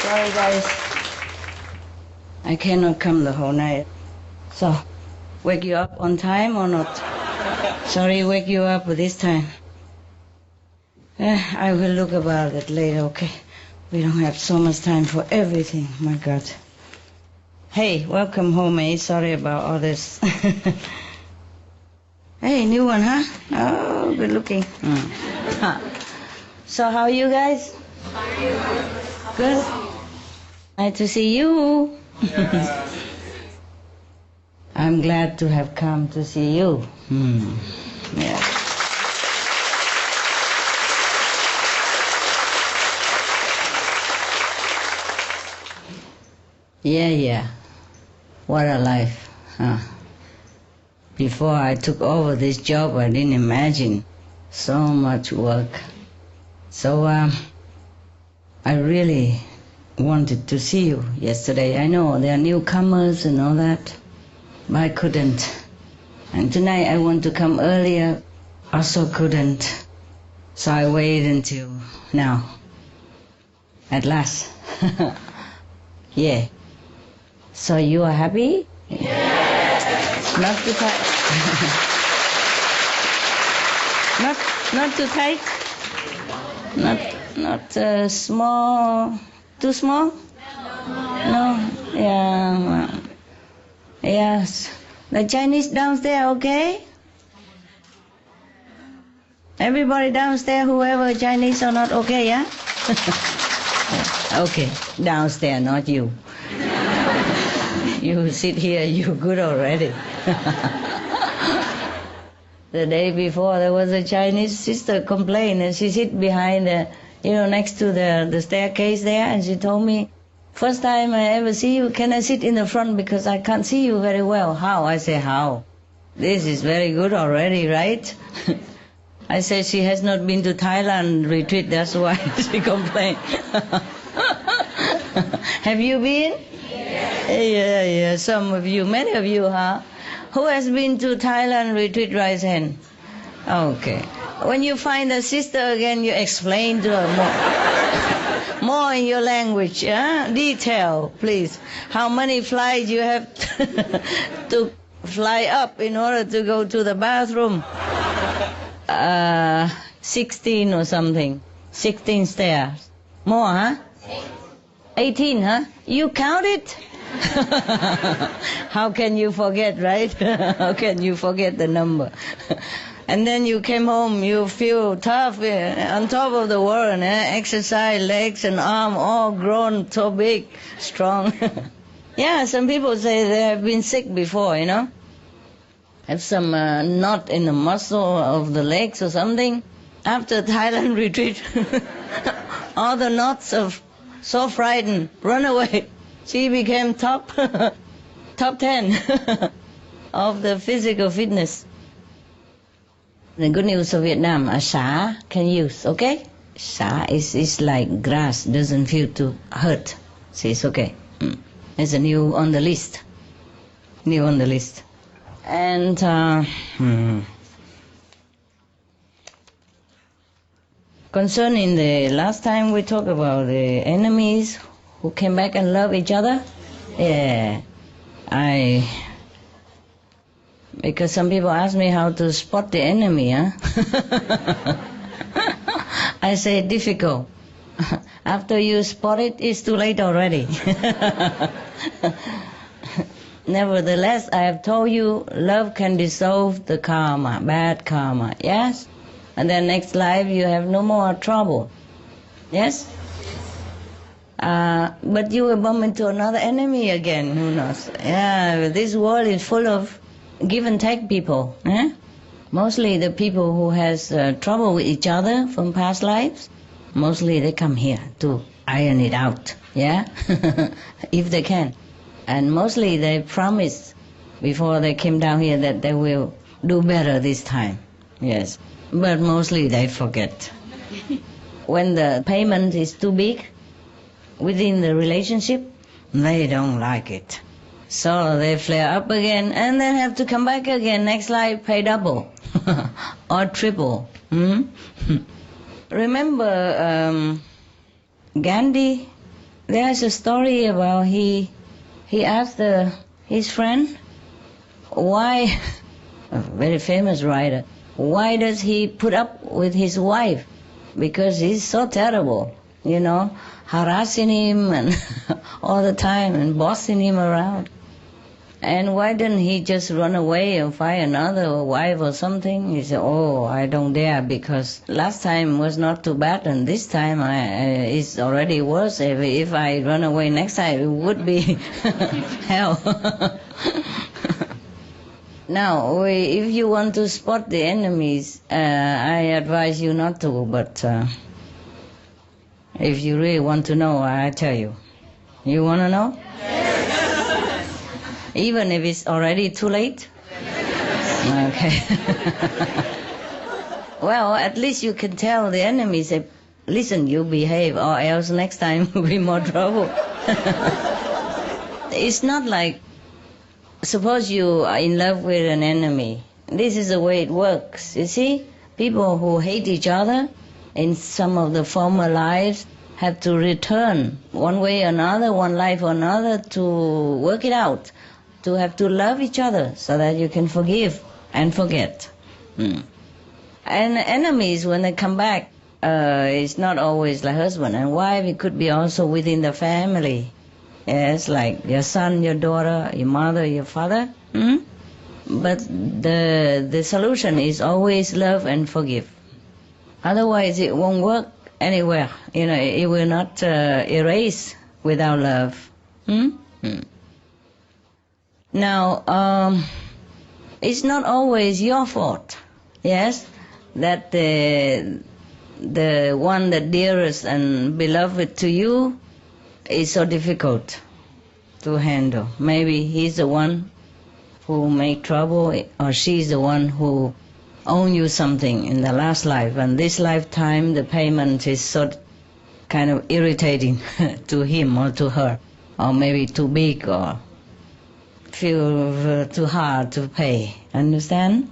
Sorry guys, I cannot come the whole night. So, wake you up on time or not? Sorry, wake you up this time. I will look about it later, okay? We don't have so much time for everything, my God. Hey, welcome home, eh? Sorry about all this. Hey, new one, huh? Oh, good looking. So how are you guys? Good? Nice to see you. I'm glad to have come to see you. Yeah. Yeah. What a life, huh? Before I took over this job, I didn't imagine so much work. So I really wanted to see you yesterday. I know there are newcomers and all that, but I couldn't. And tonight I want to come earlier, also couldn't. So I waited until now. At last. Yeah. So you are happy? Yes. Not too tight. not too tight. Not small. Too small? No. Yeah. Well, yes. The Chinese downstairs, okay? Everybody downstairs, whoever Chinese or not, okay, yeah? Okay, downstairs, not you. You sit here, you good already. The day before, there was a Chinese sister complained, and she sit behind the, next to the staircase there, and she told me, first time I ever see you, can I sit in the front because I can't see you very well? How? I say, how? This is very good already, right? I said she has not been to Thailand retreat, that's why she complained. Have you been? Yeah, some of you, many of you, huh? Who has been to Thailand retreat, raise hand? Okay. When you find a sister again, you explain to her more in your language, huh? Detail, please. How many flights you have to fly up in order to go to the bathroom? 16 or something. 16 stairs. More, huh? 18, huh? You count it? How can you forget, right? How can you forget the number? And then you came home, you feel tough, on top of the world, exercise, legs and arm all grown so big, strong. Yeah, some people say they have been sick before, Have some knot in the muscle of the legs or something. After Thailand retreat, all the knots of so frightened, run away. She became top 10 of the physical fitness. The good news of Vietnam, xả can use, okay? Xả is like grass, doesn't feel too hurt. So it's okay. It's a new on the list. New on the list. And concerning the last time we talked about the enemies who came back and love each other, yeah, because some people ask me how to spot the enemy, huh? I say difficult. After you spot it, it's too late already. Nevertheless, I have told you, love can dissolve the karma, bad karma, yes? And then next life you have no more trouble, yes? But you will bump into another enemy again, who knows? Yeah, this world is full of give and take people, Mostly the people who has trouble with each other from past lives, mostly they come here to iron it out, yeah? If they can. And mostly they promise before they came down here that they will do better this time, yes. But mostly they forget. When the payment is too big within the relationship, they don't like it. So they flare up again and then have to come back again. Next life, pay double or triple. Remember Gandhi there's a story about he asked his friend why, a very famous writer, why does he put up with his wife? Because he's so terrible, harassing him and all the time and bossing him around. And why didn't he just run away and find another wife or something? He said, oh, I don't dare, because last time was not too bad, and this time it's already worse. If I run away next time, it would be hell. Now, if you want to spot the enemies, I advise you not to, but if you really want to know, I tell you. You want to know? Even if it's already too late? Okay. Well, at least you can tell the enemy, say, listen, you behave, or else next time will be more trouble. It's not like, suppose you are in love with an enemy. This is the way it works. You see, people who hate each other in some of the former lives have to return one way or another, one life or another, to work it out, to have to love each other so that you can forgive and forget. And enemies, when they come back, it's not always like husband and wife. It could be also within the family. Yes, like your son, your daughter, your mother, your father. But the solution is always love and forgive. Otherwise, it won't work anywhere. It will not erase without love. Now, it's not always your fault. Yes, that the one that dearest and beloved to you is so difficult to handle. Maybe he's the one who made trouble, or she's the one who owned you something in the last life, and this lifetime the payment is so kind of irritating to him or to her, or maybe too big, or feel too hard to pay. Understand?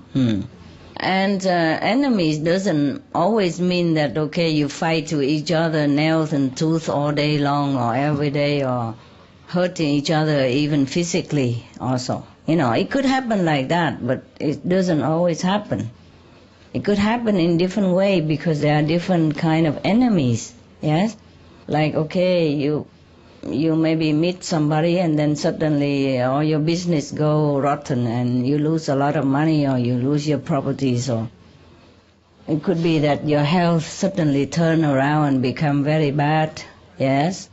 And enemies doesn't always mean that, okay, you fight to each other nails and tooth all day long or every day, or hurting each other even physically also. It could happen like that, but it doesn't always happen. It could happen in different way because there are different kind of enemies. Yes? Like, okay, you maybe meet somebody and then suddenly all your business go rotten and you lose a lot of money, or you lose your properties, or it could be that your health suddenly turn around and become very bad. Yes?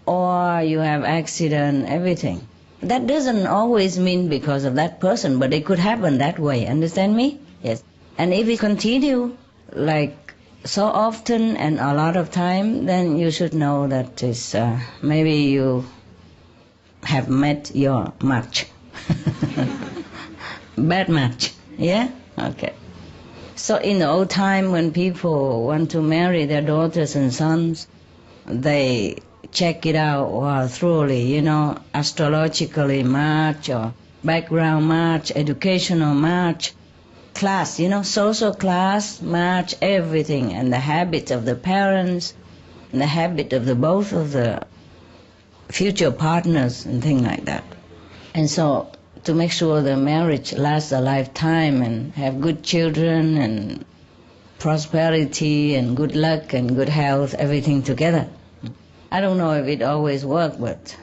Or you have accident, everything. That doesn't always mean because of that person, but it could happen that way. Understand me? Yes. And if it continue like so often and a lot of time, then you should know that it's, maybe you have met your match. Bad match. Yeah? Okay. So in the old time, when people want to marry their daughters and sons, they check it out thoroughly, astrologically match, or background match, educational match, class, social class, match, everything, and the habits of the parents, and the habit of the both of the future partners, and things like that. And so, to make sure the marriage lasts a lifetime and have good children and prosperity and good luck and good health, everything together. I don't know if it always works, but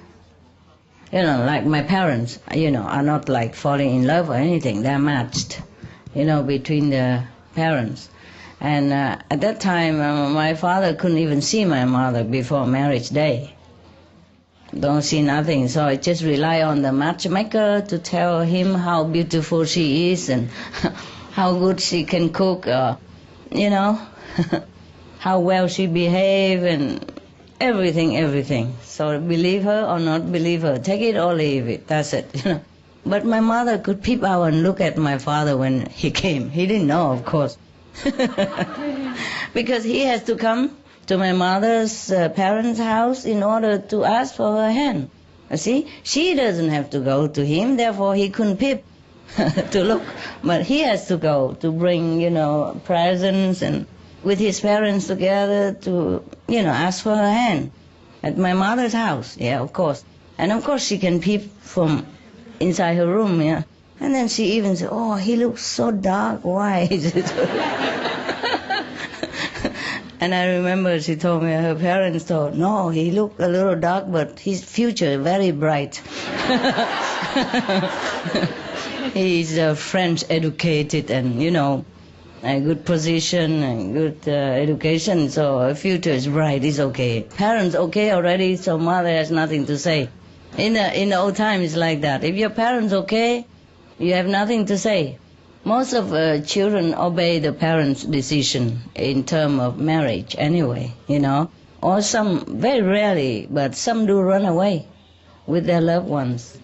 like my parents, are not like falling in love or anything. They're matched. Between the parents. And at that time, my father couldn't even see my mother before marriage day. Don't see nothing, so I just rely on the matchmaker to tell him how beautiful she is and how good she can cook, how well she behave, and everything. So believe her or not believe her, take it or leave it, that's it, But my mother could peep out and look at my father when he came. He didn't know, of course. Because he has to come to my mother's parents' house in order to ask for her hand. You see, she doesn't have to go to him, therefore he couldn't peep to look. But he has to go to bring, presents and with his parents together to, ask for her hand. At my mother's house, yeah, of course. And of course she can peep from inside her room, yeah. And then she even said, oh, he looks so dark, why? And I remember she told me, her parents told, no, he looked a little dark, but his future very bright. He's French educated and, you know, a good position and good education, so her future is bright, it's okay. Parents okay already, so mother has nothing to say. In the old times it's like that. If your parents okay, you have nothing to say. Most of children obey the parents' decision in terms of marriage anyway, you know. Or some, very rarely, but some do run away with their loved ones.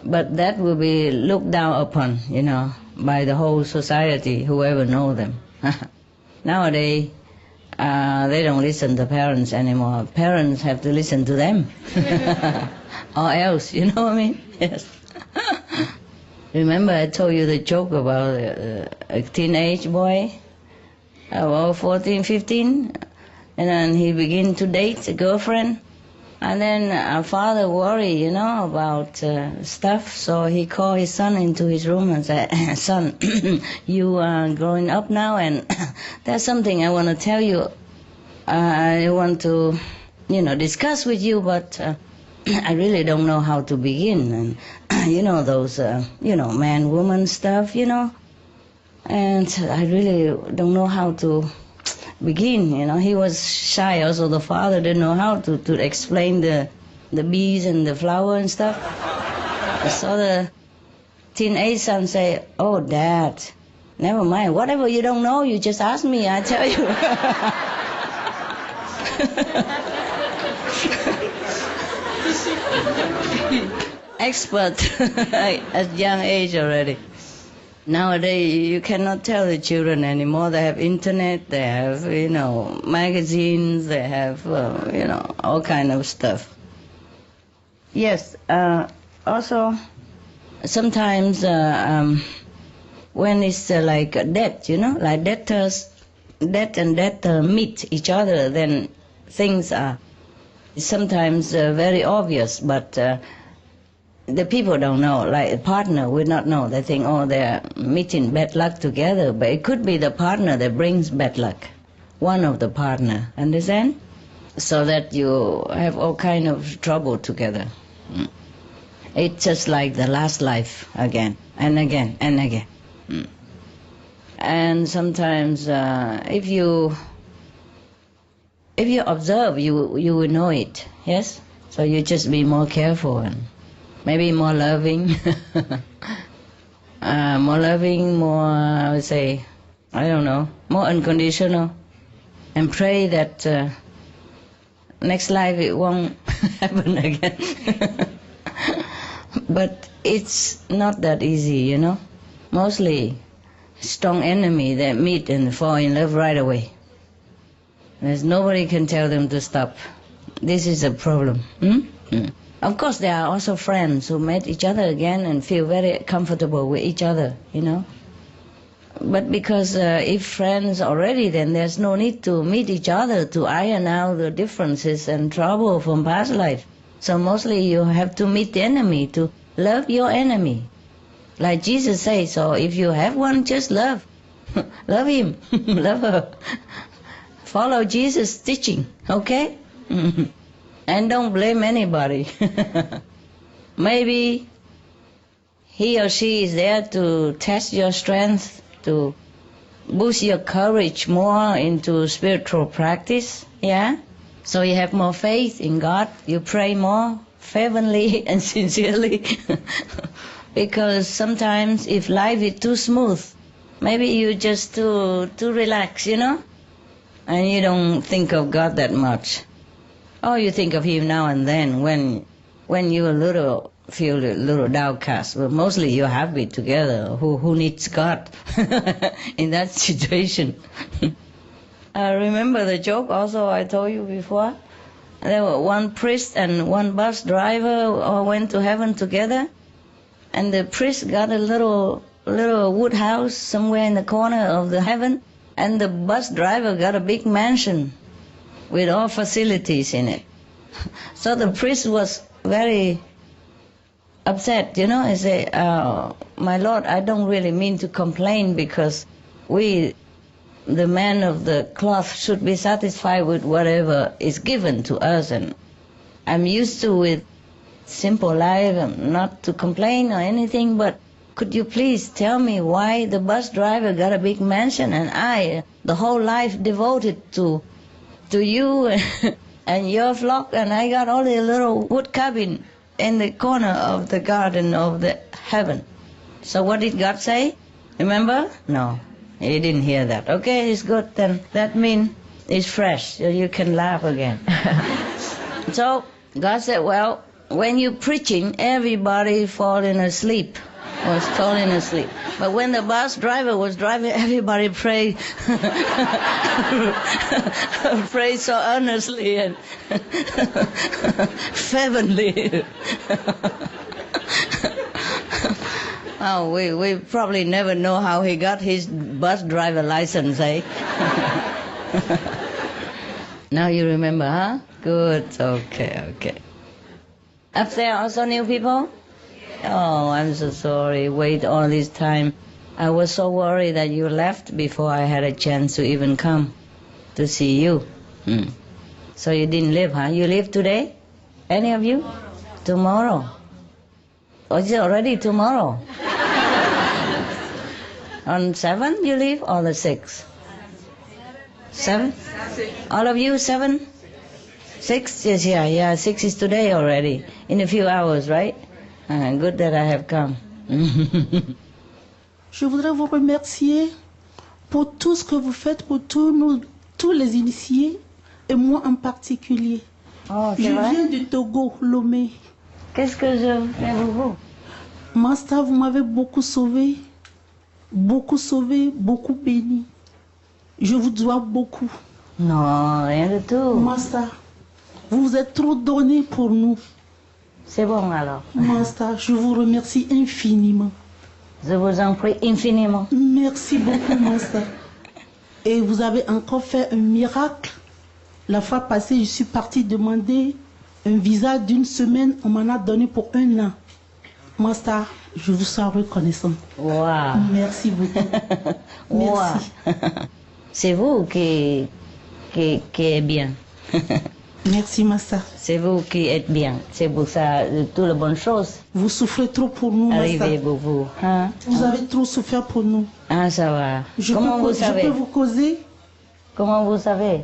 But that will be looked down upon, you know, by the whole society, whoever know them. Nowadays, they don't listen to parents anymore. Parents have to listen to them. Or else, you know what I mean? Yes. Remember I told you the joke about a teenage boy, about 14, 15, and then he began to date a girlfriend. And then our father worried, you know, about stuff, so he called his son into his room and said, son, you are growing up now, and there's something I want to tell you. I want to, you know, discuss with you, but I really don't know how to begin. And, you know, those, you know, man-woman stuff, you know, and I really don't know how to begin, you know. He was shy also. The father didn't know how to explain the bees and the flower and stuff. So the teenage son say, oh, Dad, never mind. Whatever you don't know, you just ask me, I tell you. Expert at young age already. Nowadays, you cannot tell the children anymore. They have internet, they have, you know, magazines, they have, you know, all kind of stuff. Yes, also, sometimes when it's like death, you know, like death and death meet each other, then things are sometimes very obvious, but the people don't know, like a partner would not know. They think, oh, they're meeting bad luck together, but it could be the partner that brings bad luck, one of the partner, understand? So that you have all kind of trouble together. It's just like the last life again and again and again. And sometimes if you observe, you will know it, yes? So you just be more careful and maybe more loving, more, I would say, I don't know, more unconditional, and pray that next life it won't happen again. But it's not that easy, you know. Mostly strong enemy that meet and fall in love right away. There's nobody can tell them to stop. This is a problem. Of course, there are also friends who met each other again and feel very comfortable with each other, you know. But because if friends already, then there's no need to meet each other to iron out the differences and trouble from past life. So mostly you have to meet the enemy, to love your enemy. Like Jesus says, so if you have one, just love. Love him, love her. Follow Jesus' teaching, okay? And don't blame anybody. Maybe he or she is there to test your strength, to boost your courage more into spiritual practice, yeah? So you have more faith in God, you pray more fervently and sincerely. Because sometimes if life is too smooth, maybe you just too relaxed, you know? And you don't think of God that much. Oh, you think of him now and then when you feel a little downcast. But mostly you're happy together. Who needs God in that situation? Remember the joke also I told you before? There were one priest and one bus driver all went to heaven together. And the priest got a little wood house somewhere in the corner of the heaven. And the bus driver got a big mansion with all facilities in it. So the priest was very upset, you know. He said, my Lord, I don't really mean to complain because we, the man of the cloth, should be satisfied with whatever is given to us. And I'm used to with simple life and not to complain or anything, but could you please tell me why the bus driver got a big mansion and I, the whole life devoted to you and your flock, and I got only a little wood cabin in the corner of the garden of the heaven. So what did God say? Remember? No, he didn't hear that. Okay, it's good then. That means it's fresh, so you can laugh again. So God said, well, when you're preaching, everybody was falling asleep. But when the bus driver was driving, everybody prayed, prayed so earnestly and fervently. Oh, we probably never know how he got his bus driver license, eh? Now you remember, huh? Good, okay. Up there also new people? Oh, I'm so sorry. Wait all this time. I was so worried that you left before I had a chance to even come to see you. So you didn't leave, huh? You leave today? Any of you? Tomorrow. Oh, is it already tomorrow? On 7 you leave or the 6th? 7? All of you 7? 6? Yes, yeah, 6 is today already. In a few hours, right? Good that I have come. Je voudrais vous remercier pour tout ce que vous faites pour tous les initiés et moi en particulier. Oh, je viens du Togo, Lomé. Qu'est-ce que je fais pour vous? Master, vous m'avez beaucoup sauvé, beaucoup béni. Je vous dois beaucoup. Non, rien du tout. Master, vous vous êtes trop donné pour nous. C'est bon alors. Master, je vous remercie infiniment. Je vous en prie infiniment. Merci beaucoup, Master. Et vous avez encore fait un miracle. La fois passée, je suis partie demander un visa d'1 semaine. On m'en a donné pour 1 an. Master, je vous sens reconnaissant. Wow. Merci beaucoup. Merci. Wow. C'est vous qui est bien. Merci, Master. C'est vous qui êtes bien. C'est pour ça, toutes les bonnes choses. Vous souffrez trop pour nous, Master. Arrivez pour vous. Hein? Vous avez trop souffert pour nous. Ah, ça va. Comment vous savez? Je peux vous causer? Comment vous savez?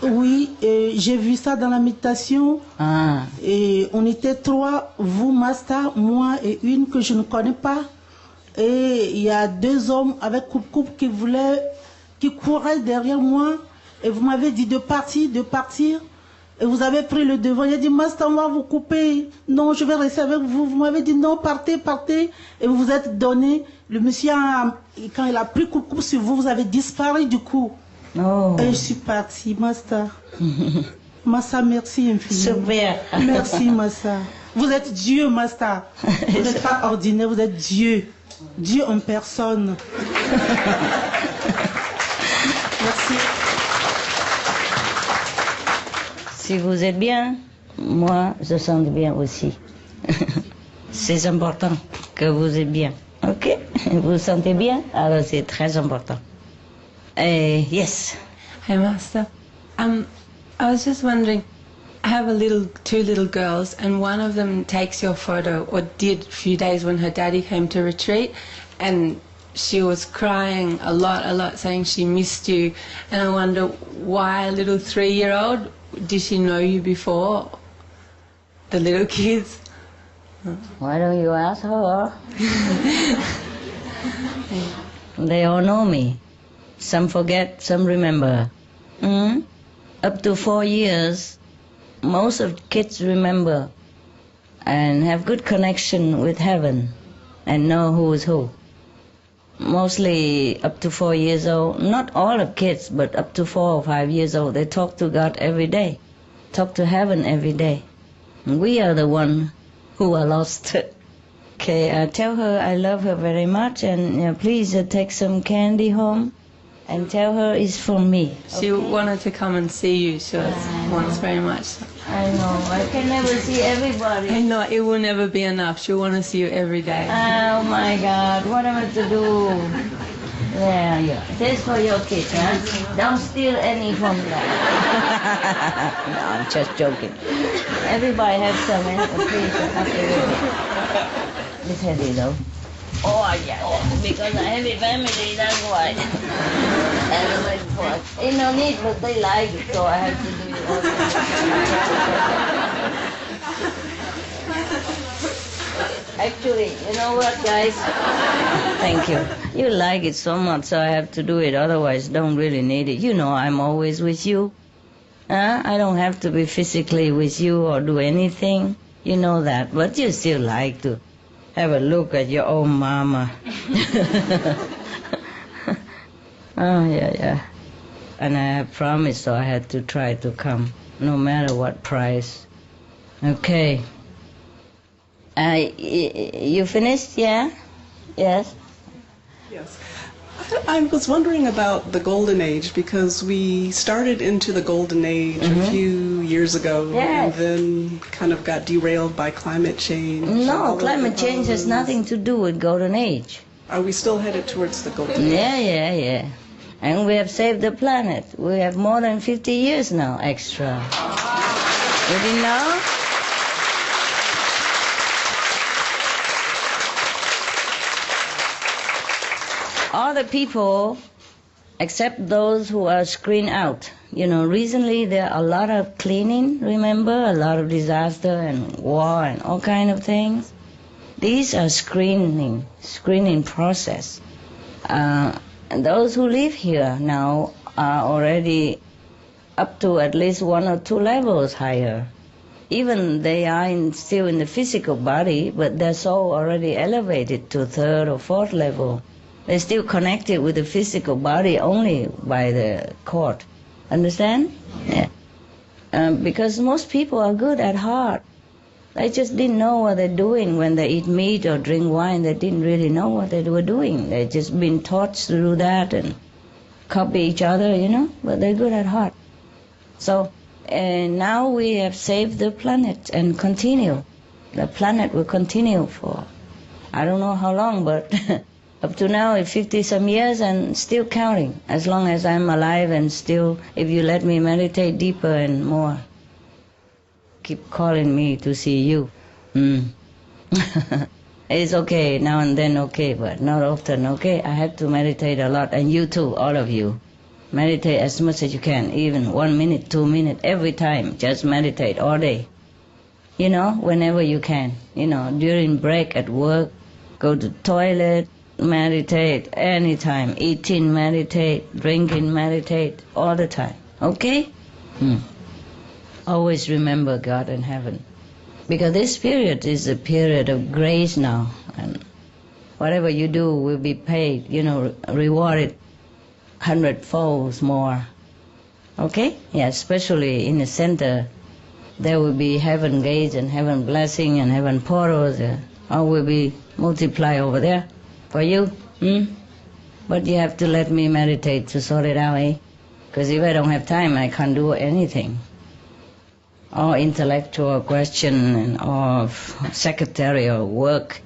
Oui, j'ai vu ça dans la méditation. Ah. Et on était 3, vous, Master, moi et une que je ne connais pas. Et il y a 2 hommes avec coupe-coupe qui couraient derrière moi. Et vous m'avez dit de partir. Et vous avez pris le devant. Il a dit, Master, on va vous couper. Non, je vais rester avec vous. Vous m'avez dit, non, partez. Et vous vous êtes donné. Le monsieur, quand il a pris coupe sur vous, vous avez disparu du coup. Oh. Et je suis partie, Master. Master, merci infiniment. Super. Merci, Master. Vous êtes Dieu, Master. Vous n'êtes pas ordinaire, vous êtes Dieu. Dieu en personne. Merci. Si vous êtes bien, moi, je sens bien aussi. C'est important que vous êtes bien. Ok? Vous vous sentez bien? Alors c'est très important. Yes. Hi, Master. I was just wondering, I have 2 little girls, and one of them takes your photo, or did a few days when her daddy came to retreat, and she was crying a lot, saying she missed you. And I wonder why a little 3-year-old, did she know you before? The little kids? Why don't you ask her? They all know me. Some forget, some remember. Up to 4 years, most of kids remember and have good connection with heaven and know who is who. Mostly up to 4 years old, not all of kids, but up to 4 or 5 years old, they talk to God every day, talk to heaven every day. We are the one who are lost. Okay, tell her I love her very much, and please take some candy home and tell her it's from me. She wanted to come and see you. She wants very much. I know. I can never see everybody. I know it will never be enough. She'll want to see you every day. Oh my God, what am I to do? There you are. This for your kids, huh? Don't steal any from them. No, I'm just joking. Everybody has some, please, it's heavy though. Oh yeah, because I have a family, that's why. Ain't no need, but they like it, so I have to do it all. Actually, you know what, guys? Thank you. You like it so much, so I have to do it. Otherwise, don't really need it. You know I'm always with you. I don't have to be physically with you or do anything. You know that. But you still like to have a look at your own mama. Oh, yeah. And I have promised, so I had to try to come, no matter what price. Okay. You finished? Yeah? Yes? Yes. I was wondering about the Golden Age, because we started into the Golden Age a few years ago, Yes. and then kind of got derailed by climate change. No, climate change has nothing to do with Golden Age. Are we still headed towards the Golden Age? Yeah. And we have saved the planet. We have more than 50 years now extra. You didn't know? All the people, except those who are screened out. You know, recently there are a lot of cleaning, remember? A lot of disaster and war and all kind of things. These are screening process. And those who live here now are already up to at least 1 or 2 levels higher. Even they are still in the physical body, but their soul already elevated to 3rd or 4th level. They're still connected with the physical body only by the cord. Understand? Yeah. Because most people are good at heart. They just didn't know what they're doing when they eat meat or drink wine. They didn't really know what they were doing. They just been taught to do that and copy each other, you know. But they're good at heart. So now we have saved the planet and continue. The planet will continue for I don't know how long, but up to now it's 50-some years and still counting. As long as I'm alive and still, if you let me meditate deeper and more. Keep calling me to see you. It's okay now and then, okay, but not often, okay? I have to meditate a lot, and you too, all of you. Meditate as much as you can, even 1 minute, 2 minutes, every time. Just meditate all day. You know, whenever you can. You know, during break at work, go to the toilet, meditate anytime. Eating, meditate. Drinking, meditate. All the time. Okay? Always remember God in heaven. Because this period is a period of grace now. And whatever you do will be paid, you know, rewarded 100-fold more. Okay? Yeah, especially in the center, there will be heaven gates and heaven blessing and heaven portals. All will be multiplied over there for you. But you have to let me meditate to sort it out, eh? Because if I don't have time, I can't do anything. All intellectual question and all secretarial work.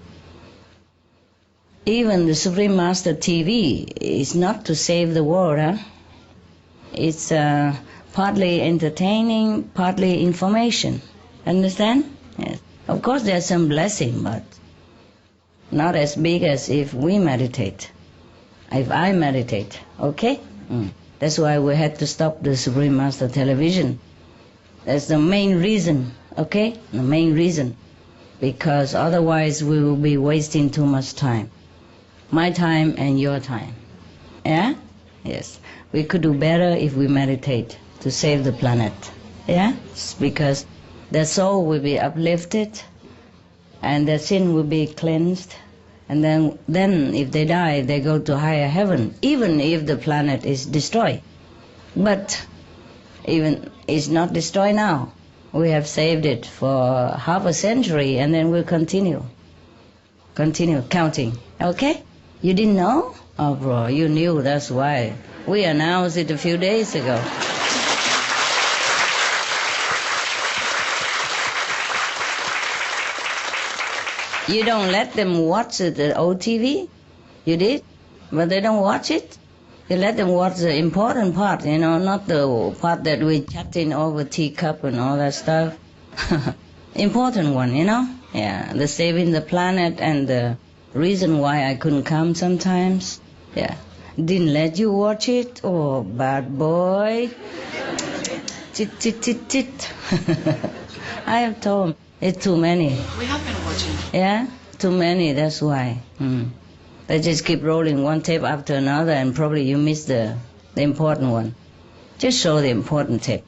Even the Supreme Master TV is not to save the world, huh? It's partly entertaining, partly information. Understand? Yes. Of course there's some blessing, but not as big as if we meditate. If I meditate, okay? That's why we had to stop the Supreme Master television. That's the main reason, okay? The main reason. Because otherwise we will be wasting too much time. My time and your time. Yeah? Yes. We could do better if we meditate to save the planet. Yeah? It's because their soul will be uplifted and their sin will be cleansed. And then if they die, they go to higher heaven, even if the planet is destroyed. But even it's not destroyed now. We have saved it for half a century and then we'll continue. Continue counting. Okay? You didn't know? Oh, bro, you knew, that's why. We announced it a few days ago. You don't let them watch the old TV? You did? But they don't watch it? You let them watch the important part, not the part that we're chatting over teacup and all that stuff. Important one, Yeah, the saving the planet and the reason why I couldn't come sometimes. Yeah. Didn't let you watch it? Oh, bad boy. Chit, chit, chit, chit. I have told him, it's too many. We have been watching. Yeah? Too many, that's why. They just keep rolling one tape after another and probably you miss the important one. Just show the important tape.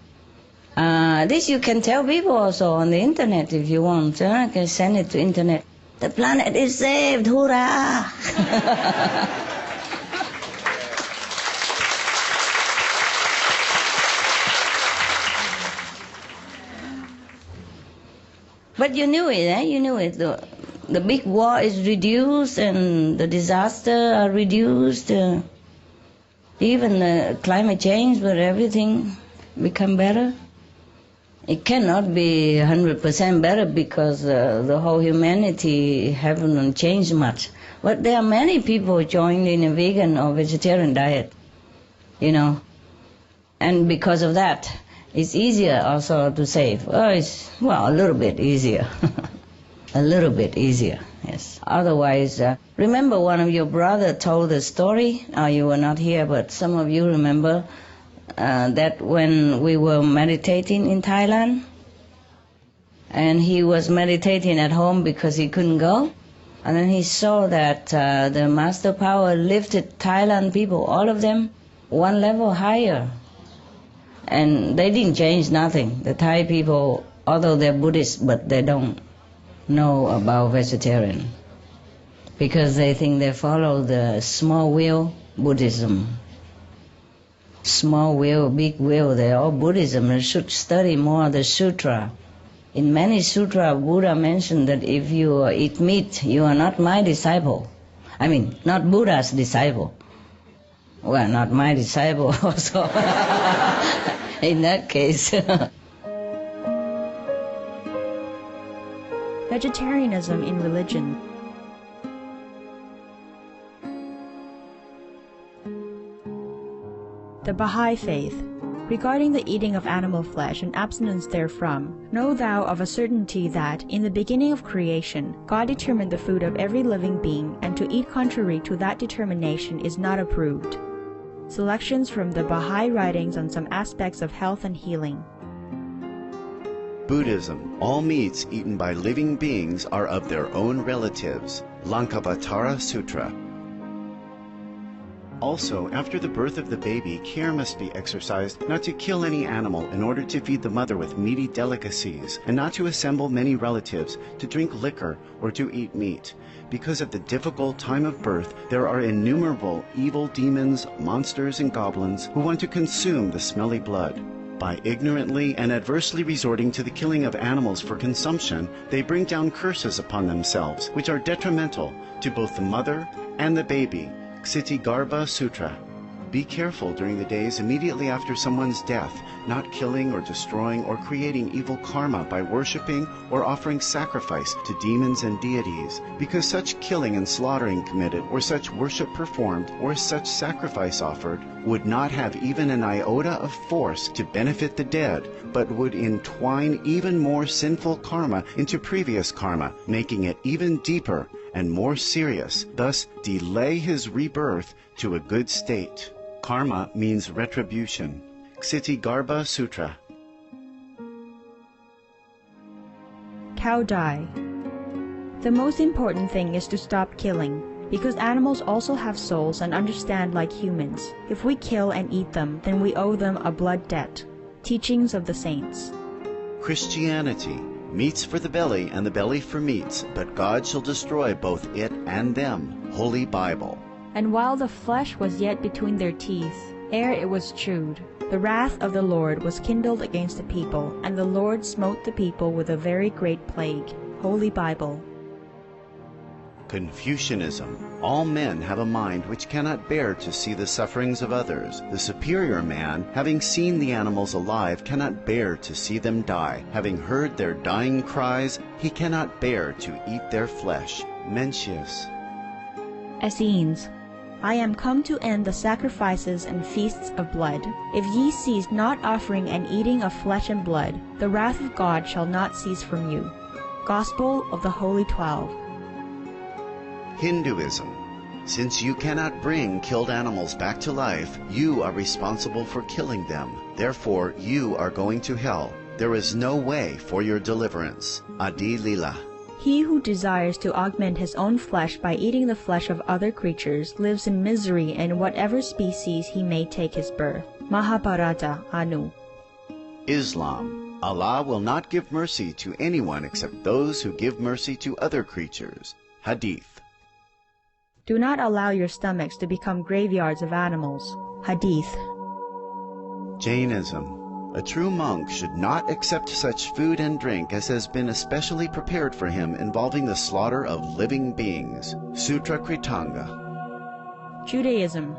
This you can tell people also on the internet if you want. You can send it to internet. The planet is saved, hurrah! But you knew it, eh? You knew it. The big war is reduced and the disaster are reduced. Even climate change, but everything become better. It cannot be 100% better because the whole humanity haven't changed much. But there are many people joined in a vegan or vegetarian diet, And because of that, it's easier also to save. A little bit easier. A little bit easier, yes. Otherwise, remember one of your brother told the story. You were not here, but some of you remember that when we were meditating in Thailand, and he was meditating at home because he couldn't go, and then he saw that the master power lifted Thailand people, all of them, one level higher. And they didn't change nothing. The Thai people, although they're Buddhist, but they don't know about vegetarian because they think they follow the small will Buddhism. Small will, big will, they're all Buddhism. They should study more the sutra. In many sutra, Buddha mentioned that if you eat meat, you are not my disciple. I mean, not Buddha's disciple. Well, not my disciple also. In that case. Vegetarianism in religion. The Baha'i Faith. Regarding the eating of animal flesh and abstinence therefrom, know thou of a certainty that, in the beginning of creation, God determined the food of every living being, and to eat contrary to that determination is not approved. Selections from the Baha'i writings on some aspects of health and healing. Buddhism. All meats eaten by living beings are of their own relatives. Lankavatara Sutra. Also, after the birth of the baby, care must be exercised not to kill any animal in order to feed the mother with meaty delicacies, and not to assemble many relatives to drink liquor or to eat meat. Because at the difficult time of birth, there are innumerable evil demons, monsters, and goblins who want to consume the smelly blood. By ignorantly and adversely resorting to the killing of animals for consumption, they bring down curses upon themselves, which are detrimental to both the mother and the baby. Ksitigarbha Sutra. Be careful during the days immediately after someone's death, not killing or destroying or creating evil karma by worshipping or offering sacrifice to demons and deities, because such killing and slaughtering committed, or such worship performed, or such sacrifice offered, would not have even an iota of force to benefit the dead, but would entwine even more sinful karma into previous karma, making it even deeper and more serious, thus delay his rebirth to a good state. Karma means retribution. Ksitigarbha Sutra. Cow die. The most important thing is to stop killing, because animals also have souls and understand like humans. If we kill and eat them, then we owe them a blood debt. Teachings of the Saints. Christianity. Meats for the belly and the belly for meats, but God shall destroy both it and them. Holy Bible. And while the flesh was yet between their teeth, ere it was chewed, the wrath of the Lord was kindled against the people, and the Lord smote the people with a very great plague. Holy Bible. Confucianism. All men have a mind which cannot bear to see the sufferings of others. The superior man, having seen the animals alive, cannot bear to see them die. Having heard their dying cries, he cannot bear to eat their flesh. Mencius. Essenes. I am come to end the sacrifices and feasts of blood. If ye cease not offering and eating of flesh and blood, the wrath of God shall not cease from you. Gospel of the Holy 12. Hinduism. Since you cannot bring killed animals back to life, you are responsible for killing them. Therefore, you are going to hell. There is no way for your deliverance. Adi Lila. He who desires to augment his own flesh by eating the flesh of other creatures lives in misery in whatever species he may take his birth. Mahabharata, Anu. Islam. Allah will not give mercy to anyone except those who give mercy to other creatures. Hadith. Do not allow your stomachs to become graveyards of animals. Hadith. Jainism. A true monk should not accept such food and drink as has been especially prepared for him involving the slaughter of living beings. Sutra Kritanga. Judaism.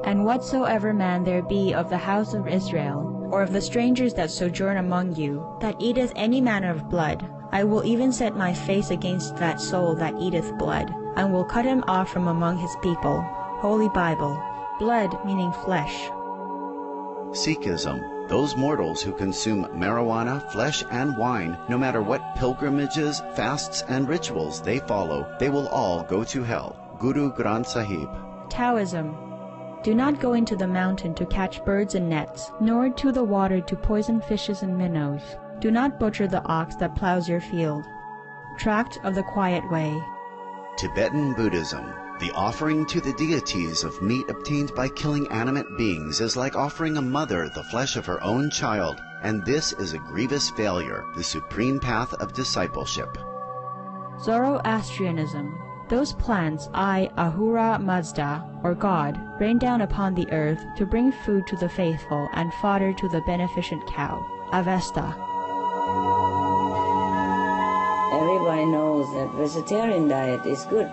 And whatsoever man there be of the house of Israel, or of the strangers that sojourn among you, that eateth any manner of blood, I will even set my face against that soul that eateth blood, and will cut him off from among his people. Holy Bible. Blood meaning flesh. Sikhism. Those mortals who consume marijuana, flesh, and wine, no matter what pilgrimages, fasts, and rituals they follow, they will all go to hell. Guru Granth Sahib. Taoism. Do not go into the mountain to catch birds and nets, nor to the water to poison fishes and minnows. Do not butcher the ox that plows your field. Tract of the Quiet Way. Tibetan Buddhism. The offering to the deities of meat obtained by killing animate beings is like offering a mother the flesh of her own child, and this is a grievous failure, the supreme path of discipleship. Zoroastrianism. Those plants I, Ahura Mazda, or God, rain down upon the earth to bring food to the faithful and fodder to the beneficent cow. Avesta. Everybody knows that vegetarian diet is good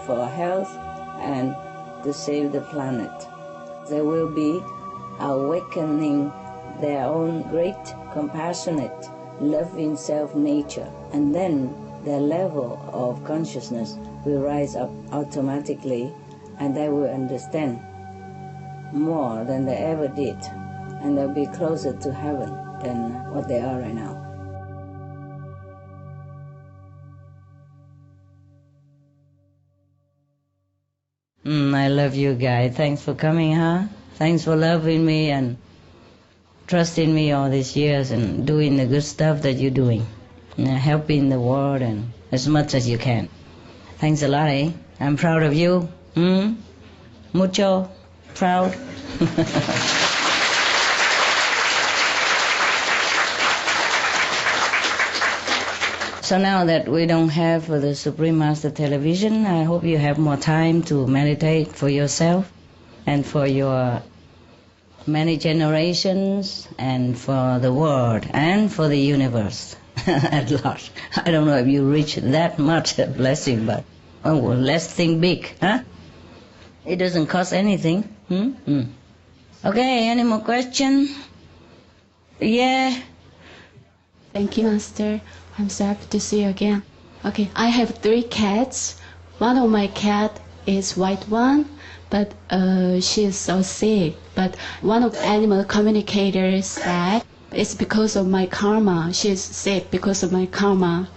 for health and to save the planet. They will be awakening their own great compassionate, loving self-nature, and then their level of consciousness will rise up automatically, and they will understand more than they ever did, and they'll be closer to heaven than what they are right now. I love you guys. Thanks for coming, huh? Thanks for loving me and trusting me all these years and doing the good stuff that you're doing. Helping the world and as much as you can. Thanks a lot, eh? I'm proud of you. Mucho proud. So now that we don't have the Supreme Master Television, I hope you have more time to meditate for yourself and for your many generations and for the world and for the universe at large. I don't know if you reach that much blessing, but well, let's think big, huh? It doesn't cost anything. Okay, any more questions? Yeah. Thank you, Master. I'm so happy to see you again. Okay, I have 3 cats. One of my cat is white one, but she is so sick. But one of the animal communicators said it's because of my karma. She's sick because of my karma.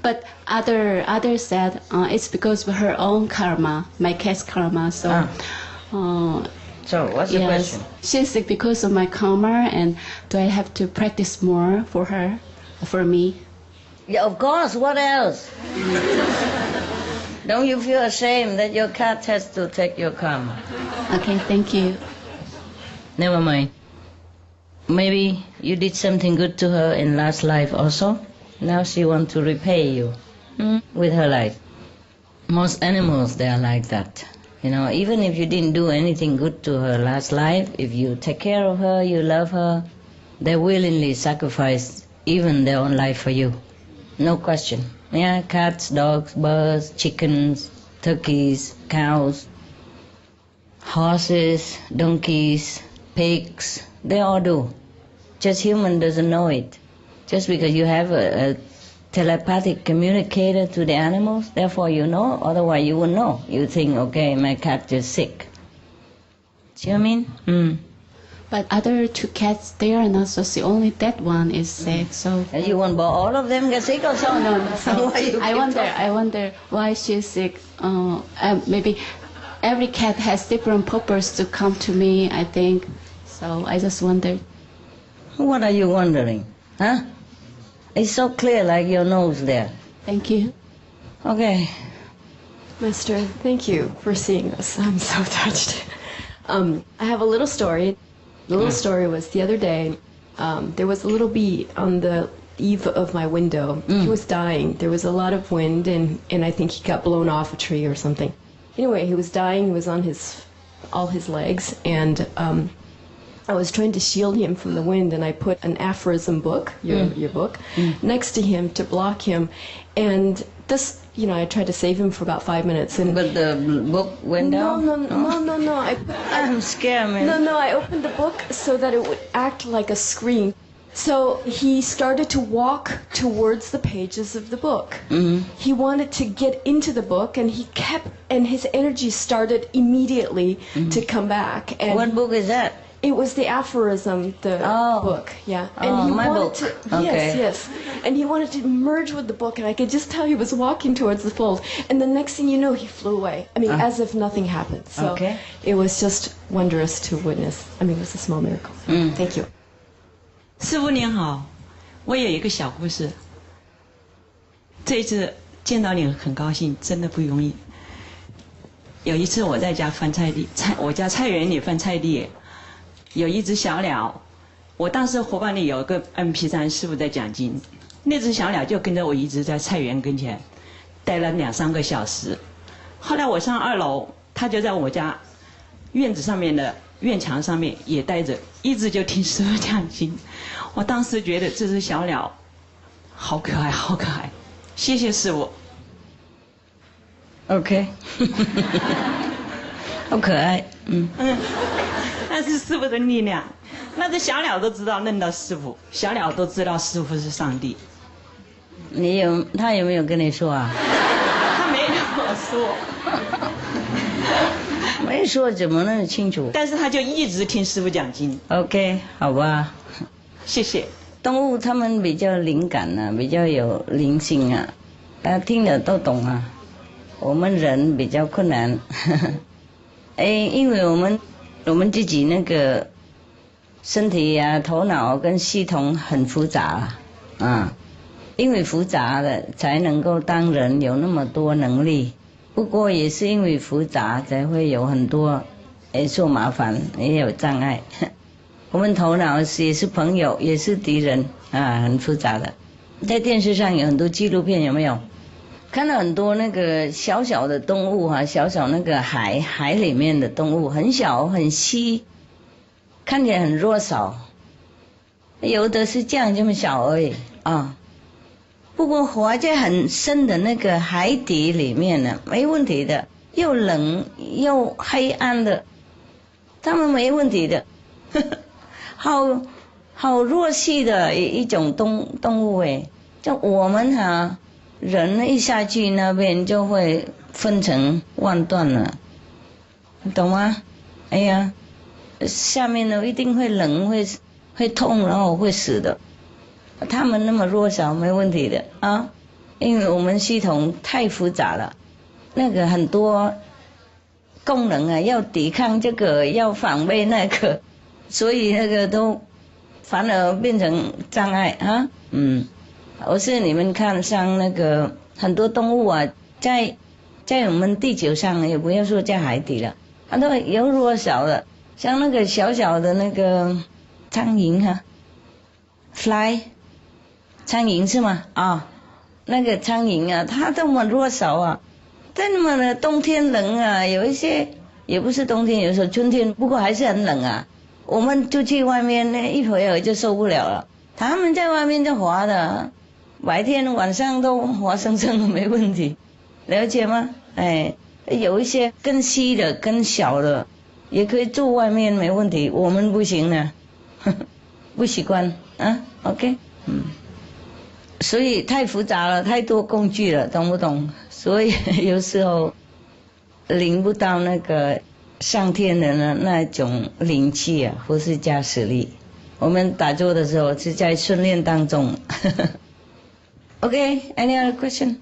But others said it's because of her own karma, my cat's karma. So. So what's the question? She's sick because of my karma, and do I have to practice more for her, for me? Yeah, of course. What else? Don't you feel ashamed that your cat has to take your karma? Okay, thank you. Never mind. Maybe you did something good to her in last life also. Now she wants to repay you with her life. Most animals, they are like that. You know, even if you didn't do anything good to her last life, if you take care of her, you love her, they willingly sacrifice even their own life for you. No question. Yeah, cats, dogs, birds, chickens, turkeys, cows, horses, donkeys, pigs, they all do. Just human doesn't know it. Just because you have a telepathic communicator to the animals, therefore you know, otherwise you wouldn't know. You think, okay, my cat is sick. See what I mean? But other 2 cats, they are not so sick. Only that one is sick. So You want all of them get sick or so? no. So Why you I keep wonder why she's sick. Maybe every cat has different purpose to come to me, I think. So I just wondered. What are you wondering? Huh? It's so clear like your nose there. Thank you. Okay. Master, thank you for seeing us. I'm so touched. I have a little story. The little story was the other day, there was a little bee on the eave of my window. He was dying. There was a lot of wind, and I think he got blown off a tree or something. Anyway, he was dying. He was on all his legs, and I was trying to shield him from the wind, and I put an aphorism book, your book, next to him to block him. And this, I tried to save him for about 5 minutes. But the book went down? No. I'm scared, man. No, I opened the book so that it would act like a screen. So he started to walk towards the pages of the book. He wanted to get into the book, and and his energy started immediately to come back. And What book is that? It was the aphorism, the book, yeah. And he my wanted book. to, Okay. yes. And he wanted to merge with the book, and I could just tell he was walking towards the fold. And the next thing you know, he flew away. I mean, as if nothing happened. So Okay. it was just wondrous to witness. I mean, it was a small miracle. Thank you. 师父您好，我有一个小故事。这一次见到你很高兴，真的不容易。有一次我在家翻菜地，我家菜园里翻菜地，有一只小鸟，我当时伙伴里有一个 MP3 师傅在讲经，那只小鸟就跟着我一直在菜园跟前，待了2、3个小时。后来我上2楼，它就在我家院子上面的院墙上面也待着，一直就听师傅讲经。我当时觉得这只小鸟好可爱，好可爱，谢谢师傅。OK 好可爱。那是师傅的力量，那只小鸟都知道认到师傅，小鸟都知道师傅是上帝。他有没有跟你说啊？他没跟我说。没说怎么那么清楚？但是他就一直听师傅讲经。OK 好吧。谢谢。动物它们比较灵感啊，比较有灵性啊，他听了都懂啊。我们人比较困难。因为我们自己那个身体啊、头脑跟系统很复杂啊，因为复杂的才能够当人有那么多能力。不过也是因为复杂才会有很多受麻烦，也有障碍。我们头脑也是朋友，也是敌人啊，很复杂的。在电视上有很多纪录片，有没有？看到很多那个小小的动物啊，小小那个海里面的动物，很小很稀，看起来很弱小，有的是这样这么小而已啊。不过活在很深的那个海底里面呢，没问题的，又冷又黑暗的，他们没问题的。好弱细的一种动物诶，就我们人一下去那边就会分成万段了，你懂吗？哎呀，下面呢一定会冷，会痛，然后会死的。他们那么弱小没问题的啊，因为我们系统太复杂了，那个很多功能啊，要抵抗这个，要防备那个，所以那个都反而变成障碍啊。我是你们看像那个很多动物啊，在我们地球上，也不要说在海底了，它都有弱小的，像那个小小的那个苍蝇啊 ，fly。苍蝇是吗？啊，那个苍蝇啊，它这么弱小啊，在那么的冬天冷啊，有一些也不是冬天，有时候春天，不过还是很冷啊。我们出去外面呢，一会儿就受不了了。他们在外面就滑的，白天晚上都活生生的没问题，了解吗？哎，有一些更细的、更小的，也可以住外面没问题，我们不行呢，不习惯啊。OK， 所以太复杂了，太多工具了，懂不懂？所以有时候领不到那个上天的那种灵气啊，或是加实力。我们打坐的时候是在训练当中。OK，any other question？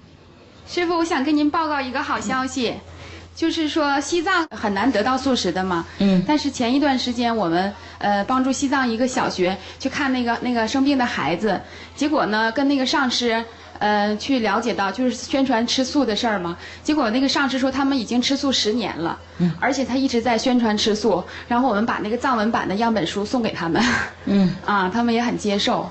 师父，我想跟您报告一个好消息，就是说西藏很难得到素食的嘛。但是前一段时间我们帮助西藏一个小学去看那个生病的孩子，结果呢跟那个上师去了解到就是宣传吃素的事儿嘛。结果那个上师说他们已经吃素10年了，而且他一直在宣传吃素。然后我们把那个藏文版的样本书送给他们，他们也很接受。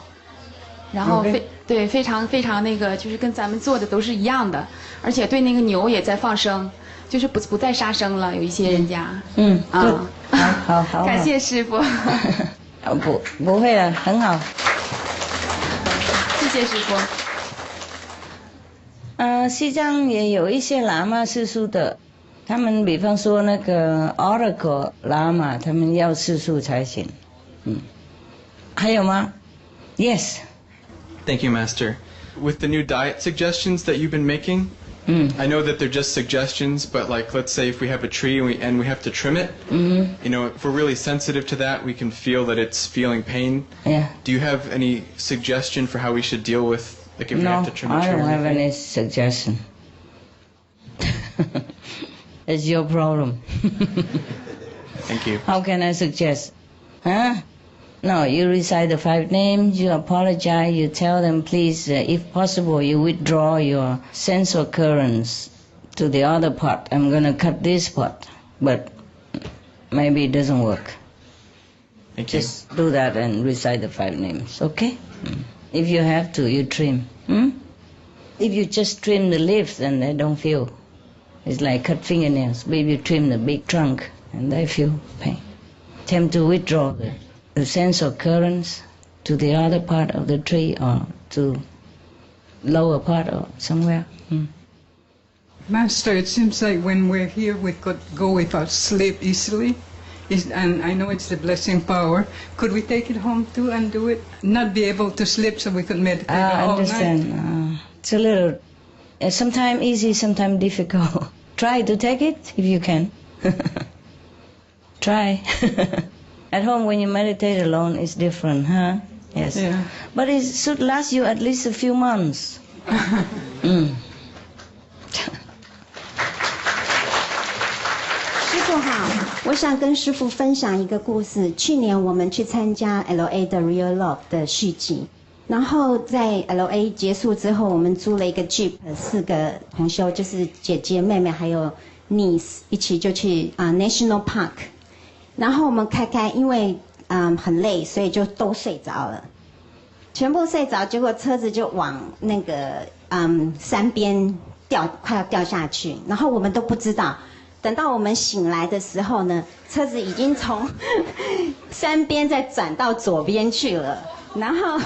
然后非常非常那个，就是跟咱们做的都是一样的，而且对那个牛也在放生，就是不再杀生了。有一些人家，好，感谢师父。不会了，很好。谢谢师父。西藏也有一些喇嘛吃素的，他们比方说那个 Oracle 喇嘛，他们要吃素才行。还有吗 ？Yes。Thank you, Master. With the new diet suggestions that you've been making, I know that they're just suggestions, but like let's say if we have a tree and we have to trim it, you know, if we're really sensitive to that, we can feel that it's feeling pain. Yeah. Do you have any suggestion for how we should deal with, like if we have to trim a tree? No, I don't have any suggestion. It's your problem. Thank you. How can I suggest? Huh? No, you recite the 5 names, you apologize, you tell them, please, if possible, you withdraw your sense occurrence to the other part. I'm going to cut this part, but maybe it doesn't work. Thank you. Just do that and recite the 5 names, okay? If you have to, you trim. If you just trim the leaves, then they don't feel. It's like cut fingernails. Maybe you trim the big trunk, and they feel pain. Attempt to withdraw the sense of currents to the other part of the tree or to lower part or somewhere. Master, it seems like when we're here we could go without sleep easily. And I know it's the blessing power. Could we take it home too and do it? Not be able to sleep so we could meditate all night? I understand. It's a little, sometimes easy, sometimes difficult. Try to take it if you can. Try. At home, when you meditate alone, it's different, huh? Yes. Yeah. But it should last you at least a few months. 师父好，我想跟师父分享一个故事。去年我们去参加 LA 的 Real Love 的续集，然后在 LA 结束之后，我们租了一个 Jeep， 4个同修，就是姐姐、妹妹还有 niece 一起就去National Park。然后我们开，因为很累，所以就都睡着了，全部睡着，结果车子就往那个山边快要掉下去，然后我们都不知道。等到我们醒来的时候呢，车子已经从山边再转到左边去了，然后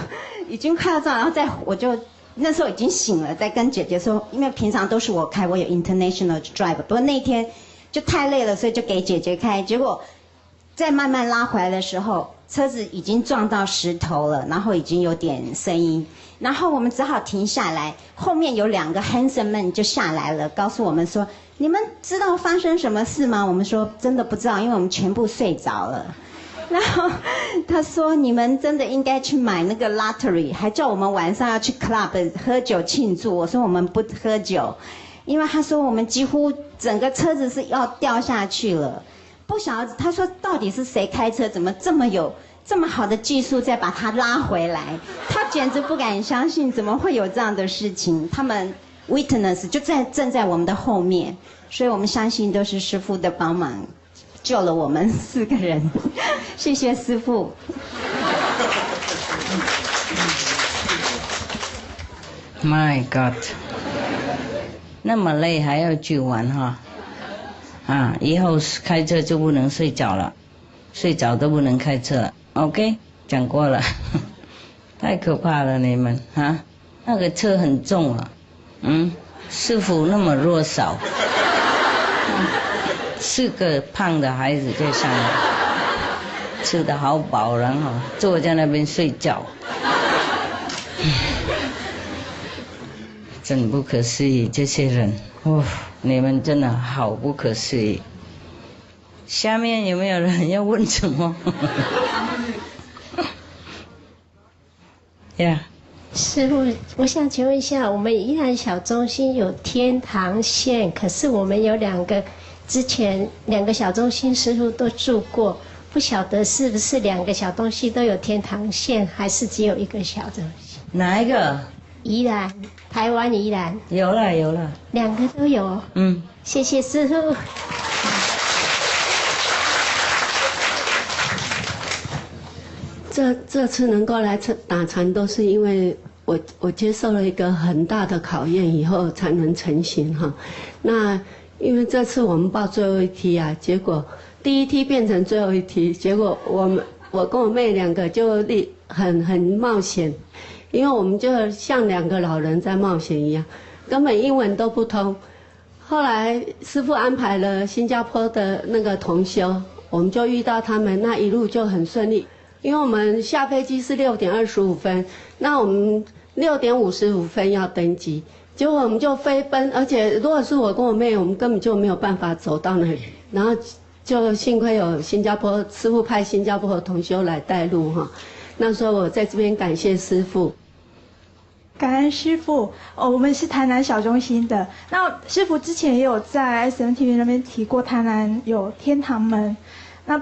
已经快要撞，然后我就那时候已经醒了，在跟姐姐说，因为平常都是我开，我有 international drive， 不过那天就太累了，所以就给姐姐开，结果再慢慢拉回来的时候，车子已经撞到石头了，然后已经有点声音，然后我们只好停下来。后面有2个 handsome men 就下来了，告诉我们说：“你们知道发生什么事吗？”我们说：“真的不知道，因为我们全部睡着了。”然后他说：“你们真的应该去买那个 lottery， 还叫我们晚上要去 club 喝酒庆祝。”我说：“我们不喝酒，因为他说我们几乎整个车子是要掉下去了。”不晓得，他说到底是谁开车，怎么这么好的技术再把它拉回来？他简直不敢相信，怎么会有这样的事情？他们 witness 就正在我们的后面，所以我们相信都是师父的帮忙，救了我们4个人。谢谢师父。My God， 那么累还要去玩哈？以后开车就不能睡着了，睡着都不能开车了。OK， 讲过了，太可怕了你们啊！那个车很重啊，师傅那么弱小，4个胖的孩子在上面，吃得好饱，然后坐在那边睡觉，真不可思议，这些人，你们真的好不可思议。下面有没有人要问什么？呀，师父，我想请问一下，我们宜兰小中心有天堂线，可是我们有之前2个小中心师父都住过，不晓得是不是2个小东西都有天堂线，还是只有1个小中心？哪一个？宜兰，台湾宜兰。有了，2个都有。谢谢师父。这次能够来打禅，都是因为我接受了一个很大的考验以后才能成型哈。那因为这次我们报最后一梯啊，结果第1梯变成最后一梯，结果我跟我妹2个就很冒险，因为我们就像2个老人在冒险一样，根本英文都不通。后来师父安排了新加坡的那个同修，我们就遇到他们，那一路就很顺利。因为我们下飞机是6点25分，那我们6点55分要登机，结果我们就飞奔，而且如果是我跟我妹，我们根本就没有办法走到那里，然后就幸亏有新加坡师父派新加坡的同修来带路哈。那时候我在这边感谢师父。感恩师父我们是台南小中心的。那师父之前也有在 SMTV 那边提过，台南有天堂门。那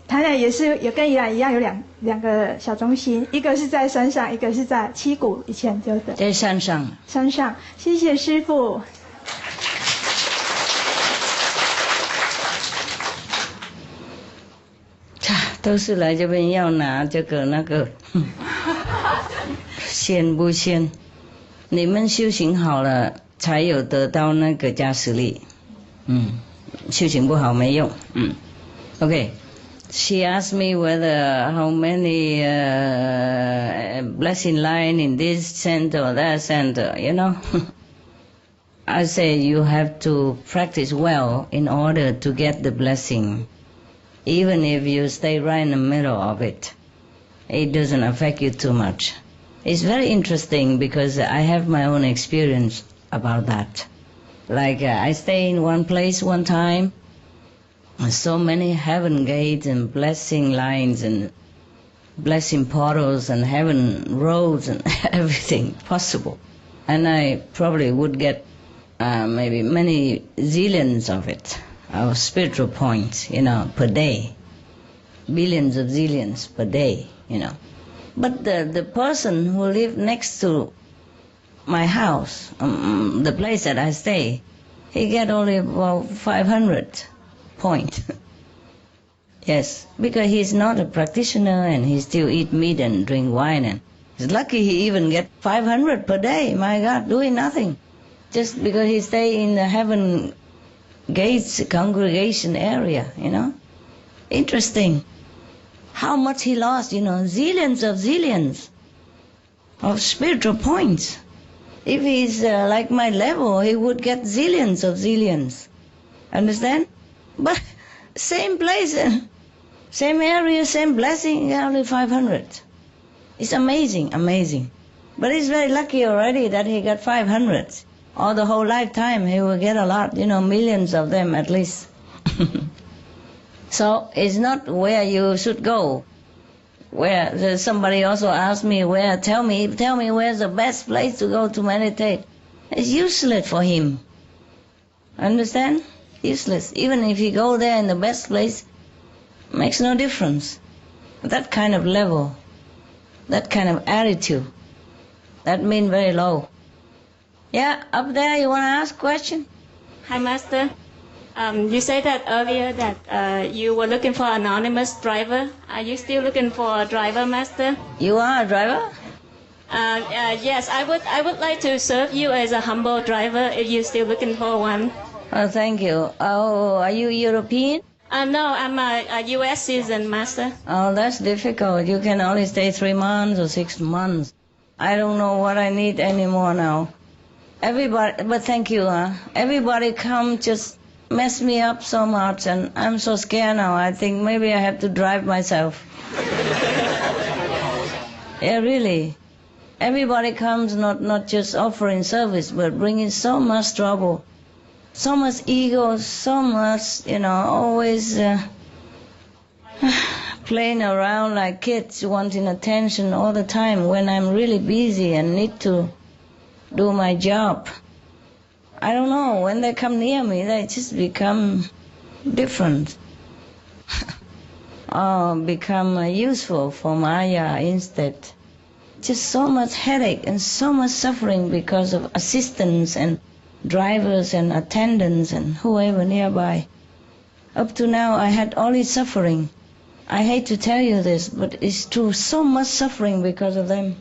台南也跟宜兰一样有两个小中心，一个是在山上，一个是在七股，以前就的。在山上。山上，谢谢师父。都是来这边要拿这个那个，仙不仙？你们修行好了，才有得到那个加持力。修行不好没用。OK。She asked me how many blessing line in this center or that center, you know. I say you have to practice well in order to get the blessing. Even if you stay right in the middle of it, it doesn't affect you too much. It's very interesting because I have my own experience about that. Like I stay in one place one time, so many heaven gates and blessing lines and blessing portals and heaven roads and everything possible. And I probably would get maybe many zillions of it, of spiritual points, per day. Billions of zillions per day, But the person who lived next to my house, the place that I stay, he get only about 500 point. Yes, because he's not a practitioner and he still eat meat and drink wine, and he's lucky he even get 500 per day. My God, doing nothing, just because he stay in the heaven gates congregation area. Interesting. How much he lost, zillions of spiritual points. If he's like my level, he would get zillions of zillions. Understand? But same place, same area, same blessing, only 500. It's amazing, amazing. But he's very lucky already that he got 500. All the whole lifetime he will get a lot, millions of them at least. So it's not where you should go. Where somebody also asked me tell me where's the best place to go to meditate. It's useless for him. Understand? Useless. Even if you go there in the best place, makes no difference. That kind of level, that kind of attitude, that means very low. Yeah, up there, you want to ask a question? Hi, Master. You said that earlier that you were looking for an anonymous driver. Are you still looking for a driver, Master? You are a driver? Yes, I would like to serve you as a humble driver if you're still looking for one. Oh, thank you. Oh, are you European? No, I'm a U.S. citizen, Master. Oh, that's difficult. You can only stay 3 months or 6 months. I don't know what I need anymore now. Everybody, but thank you, everybody come just mess me up so much, and I'm so scared now. I think maybe I have to drive myself. Yeah, really. Everybody comes not just offering service, but bringing so much trouble, so much ego, so much, always playing around like kids, wanting attention all the time when I'm really busy and need to do my job. I don't know, when they come near me, they just become different. Or become useful for Maya instead. Just so much headache and so much suffering because of assistants and drivers and attendants and whoever nearby. Up to now I had only suffering. I hate to tell you this, but it's true, so much suffering because of them.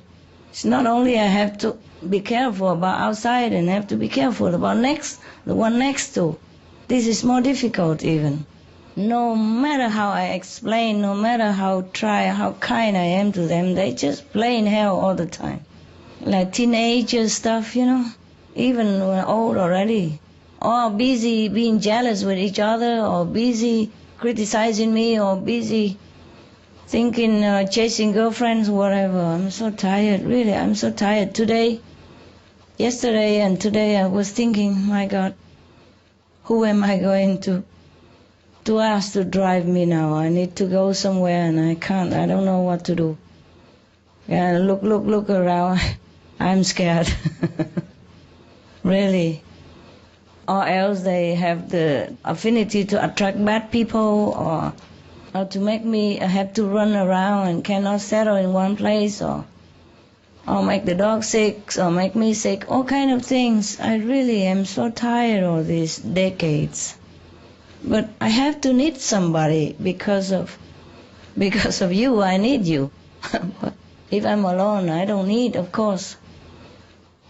It's not only I have to be careful about outside and have to be careful about the one next to. This is more difficult even. No matter how I explain, no matter how kind I am to them, they just play in hell all the time. Like teenager stuff, even when old already. Or busy being jealous with each other, or busy criticizing me, or busy thinking, chasing girlfriends, whatever. I'm so tired, really, I'm so tired. Yesterday and today I was thinking, my God, who am I going to ask to drive me now? I need to go somewhere and I can't, I don't know what to do. Yeah, look around, I'm scared. Really. Or else they have the affinity to attract bad people, or to make me have to run around and cannot settle in one place, or make the dog sick, or make me sick, all kind of things. I really am so tired of these decades. But I have to need somebody because of you. I need you. But if I'm alone, I don't need, of course.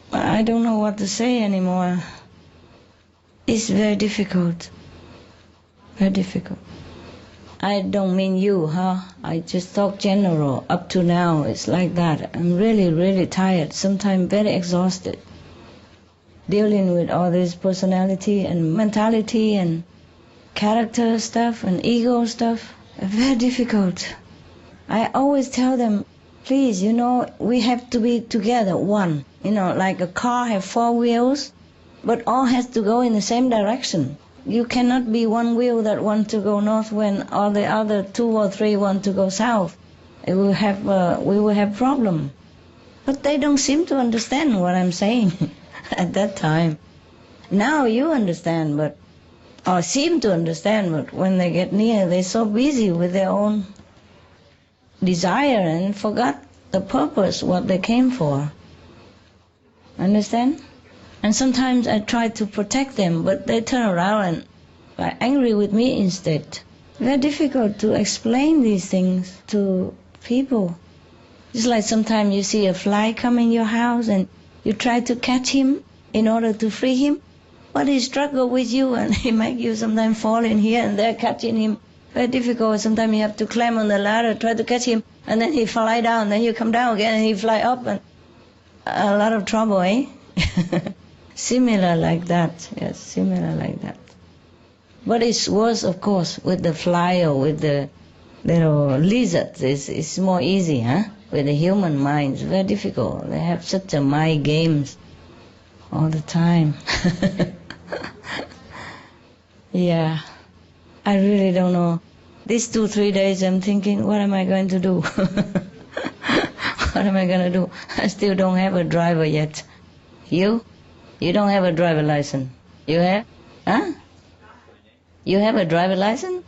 But I don't know what to say anymore. It's very difficult. Very difficult. I don't mean you, I just talk general. Up to now, it's like that. I'm really, really tired, sometimes very exhausted. Dealing with all this personality and mentality and character stuff and ego stuff. Very difficult. I always tell them, please, we have to be together, one. Like a car have 4 wheels, but all has to go in the same direction. You cannot be one wheel that wants to go north when all the other 2 or 3 want to go south. We will have problem. But they don't seem to understand what I'm saying at that time. Now you understand, or seem to understand, but when they get near, they're so busy with their own desire and forgot the purpose, what they came for. Understand? And sometimes I try to protect them, but they turn around and are angry with me instead. Very difficult to explain these things to people. It's like sometimes you see a fly come in your house and you try to catch him in order to free him, but he struggle with you and he make you sometimes fall in here and there catching him. Very difficult. Sometimes you have to climb on the ladder, try to catch him, and then he fly down, then you come down again and he fly up, and a lot of trouble, eh? Similar like that, yes, similar like that. But it's worse, of course, with the fly or with the lizards. It's more easy, With the human mind, it's very difficult. They have such a mind games all the time. Yeah, I really don't know. These 2-3 days I'm thinking, what am I going to do? What am I going to do? I still don't have a driver yet. You? You don't have a driver license. You have? Huh? You have a driver license?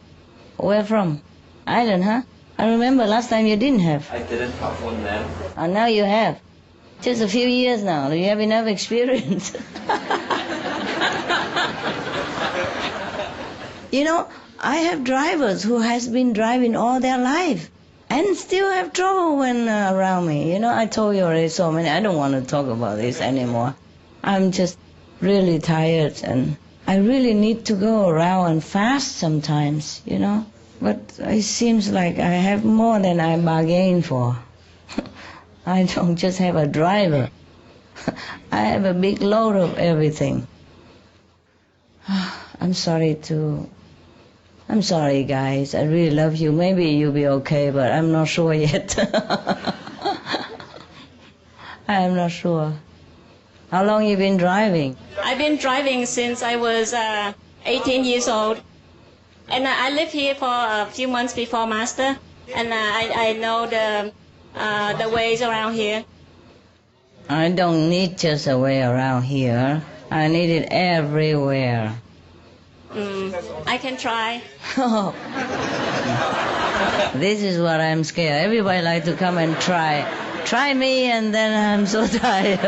Where from? Ireland, huh? I remember last time you didn't have. I didn't have one then. And now you have. Just a few years now. You have enough experience. I have drivers who has been driving all their life and still have trouble when around me. I told you already so many. I don't want to talk about this anymore. I'm just really tired and I really need to go around and fast sometimes, But it seems like I have more than I bargained for. I don't just have a driver. I have a big load of everything. I'm sorry, guys. I really love you. Maybe you'll be okay, but I'm not sure yet. I am not sure. How long you been driving? I've been driving since I was 18 years old. And I lived here for a few months before Master. And I know the ways around here. I don't need just a way around here. I need it everywhere. I can try. This is what I'm scared. Everybody like to come and try. Try me, and then I'm so tired.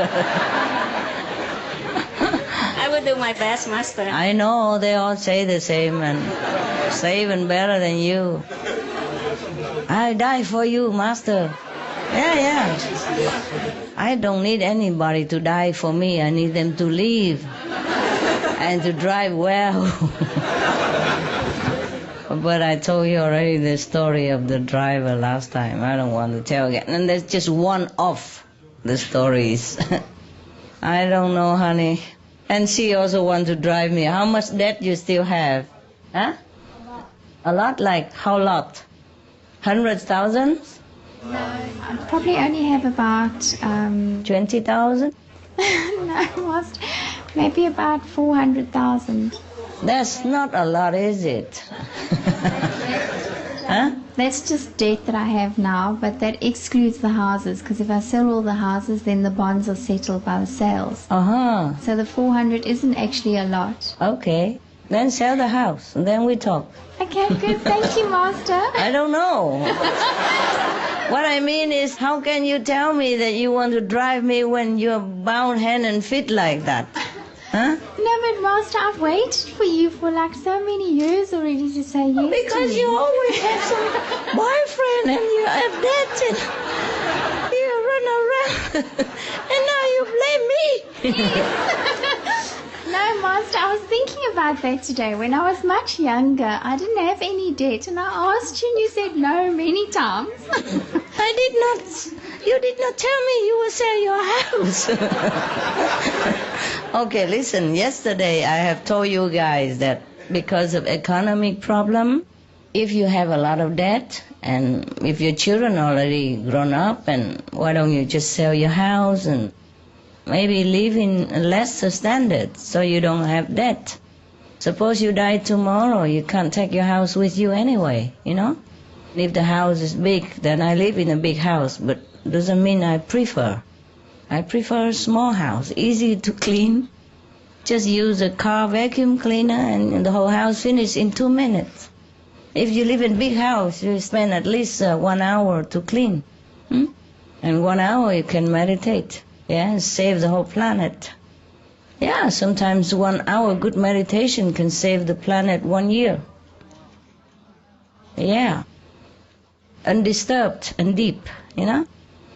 I will do my best, Master. I know, they all say the same, and say even better than you. I die for you, Master. Yeah. I don't need anybody to die for me. I need them to live and to drive well. But I told you already the story of the driver last time. I don't want to tell again. And that's just one of the stories. I don't know, honey. And she also wants to drive me. How much debt you still have? Huh? A lot? Like how lot? 100,000? No, I probably only have about 20,000? No, most maybe about 400,000. That's not a lot, is it? Huh? That's just debt that I have now, but that excludes the houses, because if I sell all the houses, then the bonds are settled by the sales. So the 400 isn't actually a lot. Okay. Then sell the house, and then we talk. Okay, good. Thank you, Master. I don't know. What I mean is, how can you tell me that you want to drive me when you're bound hand and feet like that? Huh? No, but Master, I've waited for you for like so many years already to say yes. Because to me. you always have some boyfriend and you have that and you run around and now you blame me. No, Master, I was thinking about that today. When I was much younger, I didn't have any debt, and I asked you and you said no many times. I did not. You did not tell me you will sell your house. Okay, listen, yesterday I have told you guys that because of economic problem, if you have a lot of debt and if your children already grown up, and why don't you just sell your house and maybe live in a lesser standard so you don't have debt. Suppose you die tomorrow, you can't take your house with you anyway, you know? If the house is big, then I live in a big house, but doesn't mean I prefer. I prefer a small house, easy to clean. Just use a car vacuum cleaner and the whole house finished in 2 minutes. If you live in a big house, you spend at least 1 hour to clean. And 1 hour you can meditate. Yeah, save the whole planet. Yeah, sometimes 1 hour good meditation can save the planet 1 year. Yeah. Undisturbed and deep, you know?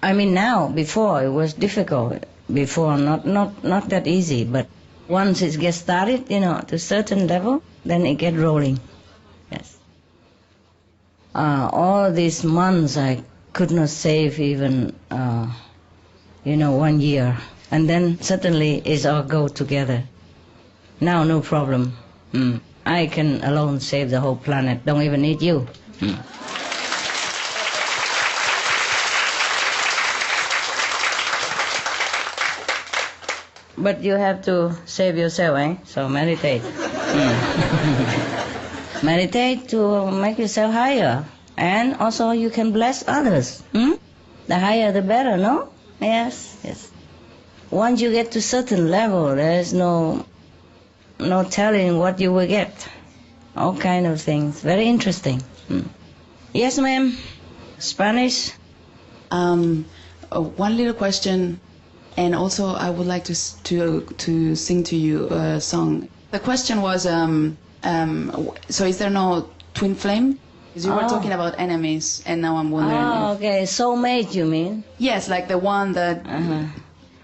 I mean now, before it was difficult. Before not that easy, but once it gets started, you know, to a certain level, then it gets rolling. Yes. All these months I could not save even 1 year. And then suddenly it's all go together. Now no problem. I can alone save the whole planet. Don't even need you. But you have to save yourself, eh? So meditate. Meditate to make yourself higher. And also you can bless others. The higher the better, no? Yes. Once you get to certain level, there's no telling what you will get. All kind of things. Very interesting. Yes, ma'am. Spanish? One little question, and also I would like to sing to you a song. The question was, so is there no twin flame? Because you were talking about enemies, and now I'm wondering. Okay, soulmate, you mean? Yes, like the one that.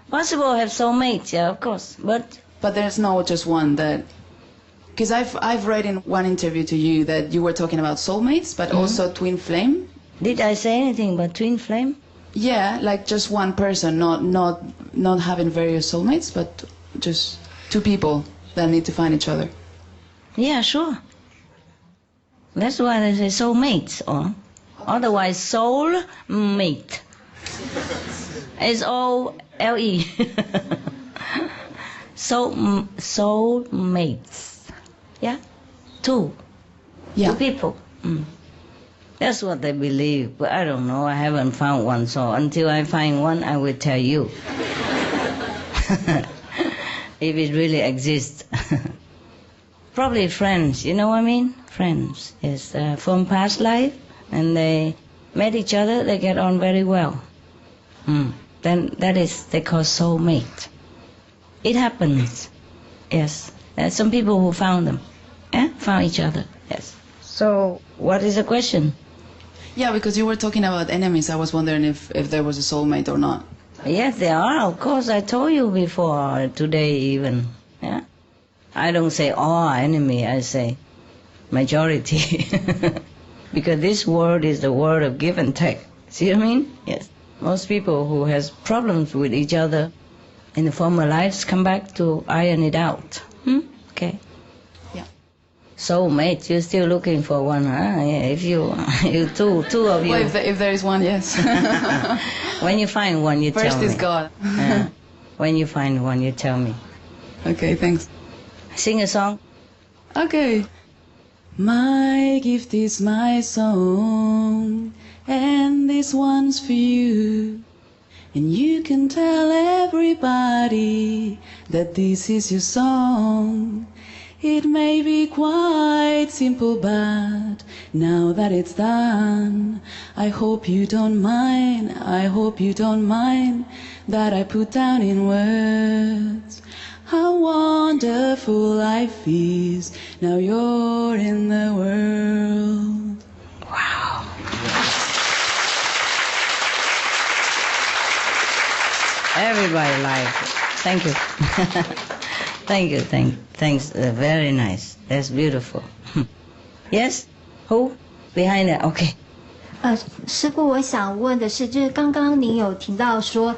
Possible have soulmates, yeah, of course, but there's no just one that. Because I've read in one interview to you that you were talking about soulmates, but also twin flame. Did I say anything about twin flame? Yeah, like just one person, not having various soulmates, but just two people that need to find each other. Yeah, sure. That's why they say soulmates, or otherwise soul mate. SOLE. Soulmates. Yeah, two people. That's what they believe, but I don't know. I haven't found one, so until I find one, I will tell you. If it really exists. Probably friends, you know what I mean? Friends, yes, from past life, and they met each other, they get on very well. Then that is, they call soulmate. It happens, yes. There's some people who found them, found each other, yes. So, what is the question? Yeah, because you were talking about enemies, I was wondering if there was a soulmate or not. Yes, there are, of course. I told you before, today even. Yeah, I don't say all enemy, I say majority. Because this world is the world of give and take. See what I mean? Yes. Most people who has problems with each other in the former lives come back to iron it out. Okay. Yeah. Soulmate, you're still looking for one, huh? Yeah, if you two of you. Well, if there is one, yes. When you find one, you tell me. First is God. When you find one, you tell me. Okay, thanks. Sing a song. Okay. My gift is my song, and this one's for you. And you can tell everybody that this is your song. It may be quite simple, but now that it's done, I hope you don't mind, I hope you don't mind that I put down in words how wonderful life is, now you're in the world. Wow. Everybody likes it. Thank you. Thank you, thanks. Very nice. That's beautiful. Yes? Who? Behind it. Okay. 师父，我想问的是，就是刚刚您有提到说，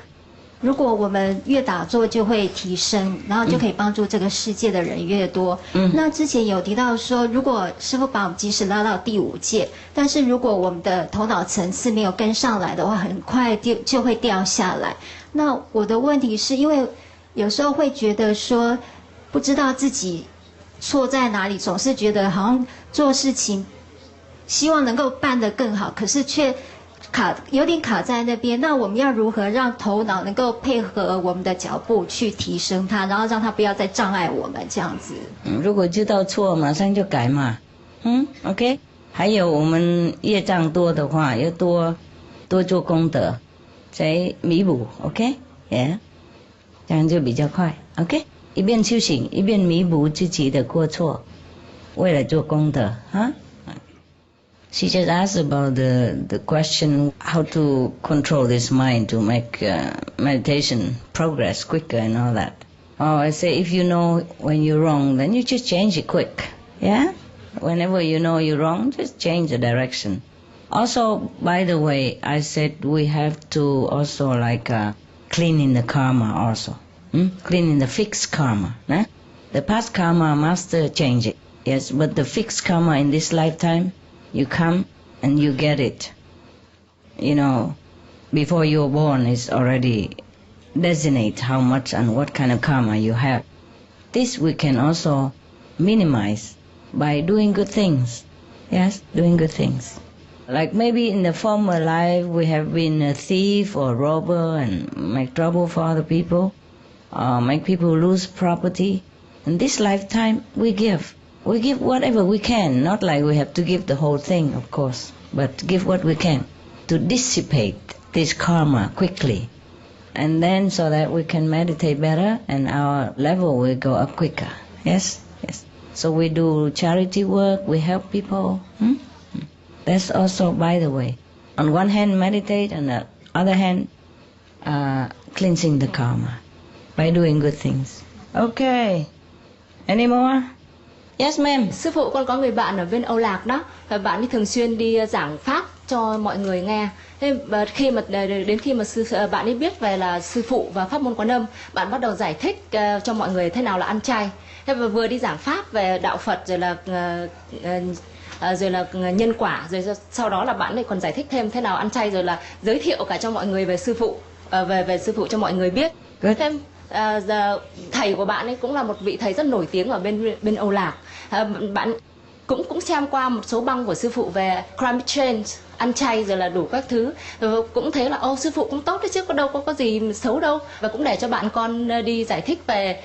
如果我们越打坐就会提升，然后就可以帮助这个世界的人越多。那之前有提到说，如果师父把我们即使拉到第5界，但是如果我们的头脑层次没有跟上来的话，很快就会掉下来。那我的问题是因为有时候会觉得说，不知道自己错在哪里，总是觉得好像做事情希望能够办得更好，可是却有点卡在那边。那我们要如何让头脑能够配合我们的脚步去提升它，然后让它不要再障碍我们这样子？如果知道错，马上就改嘛。OK。还有我们业障多的话，要多做功德，再弥补。OK，这样就比较快。OK。一边修行，一边弥补自己的过错，为了做功德啊。She just asked about the question how to control this mind to make meditation progress quicker and all that. Oh, I say if you know when you're wrong, then you just change it quick. Yeah? Whenever you know you're wrong, just change the direction. Also, by the way, I said we have to also like cleaning the karma also. Cleaning the fixed karma. The past karma, master change it. Yes, but the fixed karma in this lifetime, you come and you get it. You know, before you were born, it's already designate how much and what kind of karma you have. This we can also minimize by doing good things. Yes, doing good things. Like maybe in the former life we have been a thief or robber and make trouble for other people. Make people lose property. In this lifetime, we give whatever we can, not like we have to give the whole thing, of course, but give what we can to dissipate this karma quickly, and then so that we can meditate better and our level will go up quicker. Yes. So we do charity work, we help people. That's also, by the way, on one hand meditate, and on the other hand cleansing the karma by doing good things. Okay. Any more? Yes, ma'am. Sư phụ, con có người bạn ở bên Âu Lạc đó, và bạn ấy thường xuyên đi giảng pháp cho mọi người nghe. Thế khi mà đến khi mà bạn ấy biết về là sư phụ và pháp môn Quán Âm, bạn bắt đầu giải thích cho mọi người thế nào là ăn chay. Thế và vừa đi giảng pháp về đạo Phật rồi là nhân quả, rồi sau đó là bạn ấy còn giải thích thêm thế nào ăn chay, rồi là giới thiệu cả cho mọi người về sư phụ, về sư phụ cho mọi người biết. Thêm thầy của bạn ấy cũng là một vị thầy rất nổi tiếng ở bên Âu Lạc. Bạn cũng xem qua một số băng của sư phụ về climate change, ăn chay rồi là đủ các thứ, rồi cũng thấy là sư phụ cũng tốt đấy chứ, có đâu có gì xấu đâu, và cũng để cho bạn con đi giải thích về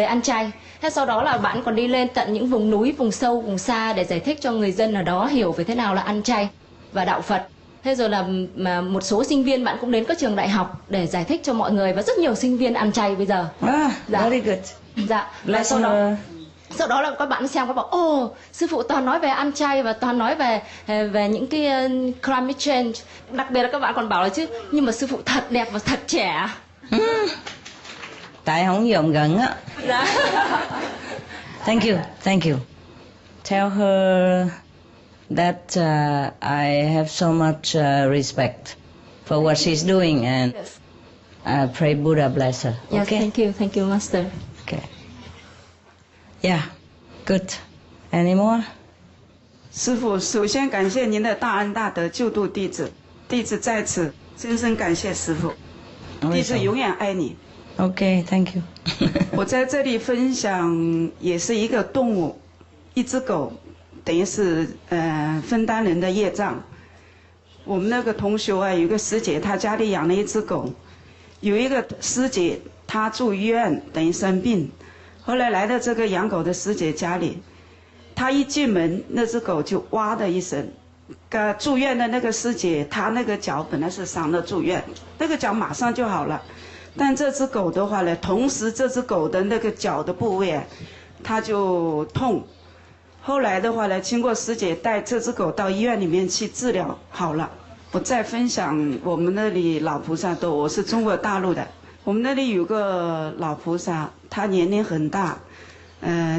ăn chay. Thế sau đó là bạn còn đi lên tận những vùng núi, vùng sâu, vùng xa để giải thích cho người dân ở đó hiểu về thế nào là ăn chay và đạo Phật. Thế rồi là một số sinh viên bạn cũng đến các trường đại học để giải thích cho mọi người, và rất nhiều sinh viên ăn chay bây giờ. Dạ. Very good. Dạ. Và sau đó là các bạn xem, các bảo sư phụ toàn nói về ăn chay và toàn nói về những cái climate change. Đặc biệt là các bạn còn bảo là chứ, nhưng mà sư phụ thật đẹp và thật trẻ. Tại không dòm gần á. Dạ. Thank you. Tell her that I have so much respect for what she's doing, and pray Buddha bless her. Yes, Okay? thank you, Master. Okay. Yeah, good. Any more? 师父，首先感谢您的大恩大德救度弟子，弟子在此深深感谢师父，弟子永远爱你。Okay, thank you. 我在这里分享也是一个动物，一只狗，等于是分担人的业障。我们那个同学啊，有一个师姐，她家里养了一只狗，有一个师姐她住医院，等于生病，后来来到这个养狗的师姐家里，她一进门，那只狗就哇的一声。住院的那个师姐，她那个脚本来是伤了住院，那个脚马上就好了。但这只狗的话呢，同时这只狗的那个脚的部位，它就痛。后来的话呢，经过师姐带这只狗到医院里面去治疗，好了。我再分享我们那里老菩萨多，我是中国大陆的。我们那里有个老菩萨，他年龄很大，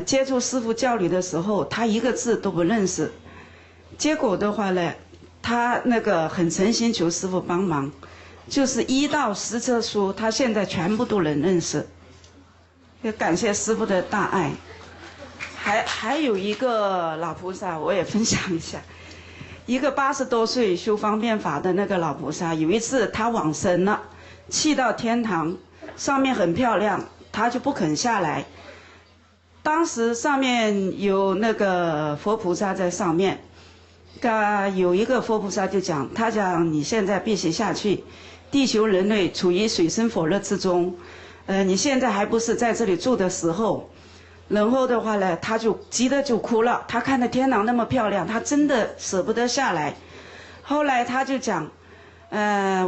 接触师父教理的时候，他一个字都不认识。结果的话呢，他那个很诚心求师父帮忙。就是1到10册书，他现在全部都能认识，也感谢师父的大爱。还有一个老菩萨，我也分享一下，一个80多岁修方便法的那个老菩萨，有一次他往生了，去到天堂，上面很漂亮，他就不肯下来。当时上面有那个佛菩萨在上面，有一个佛菩萨就讲，他讲你现在必须下去。地球人类处于水深火热之中，你现在还不是在这里住的时候。然后的话呢，他就急得就哭了。他看到天堂那么漂亮，他真的舍不得下来。后来他就讲，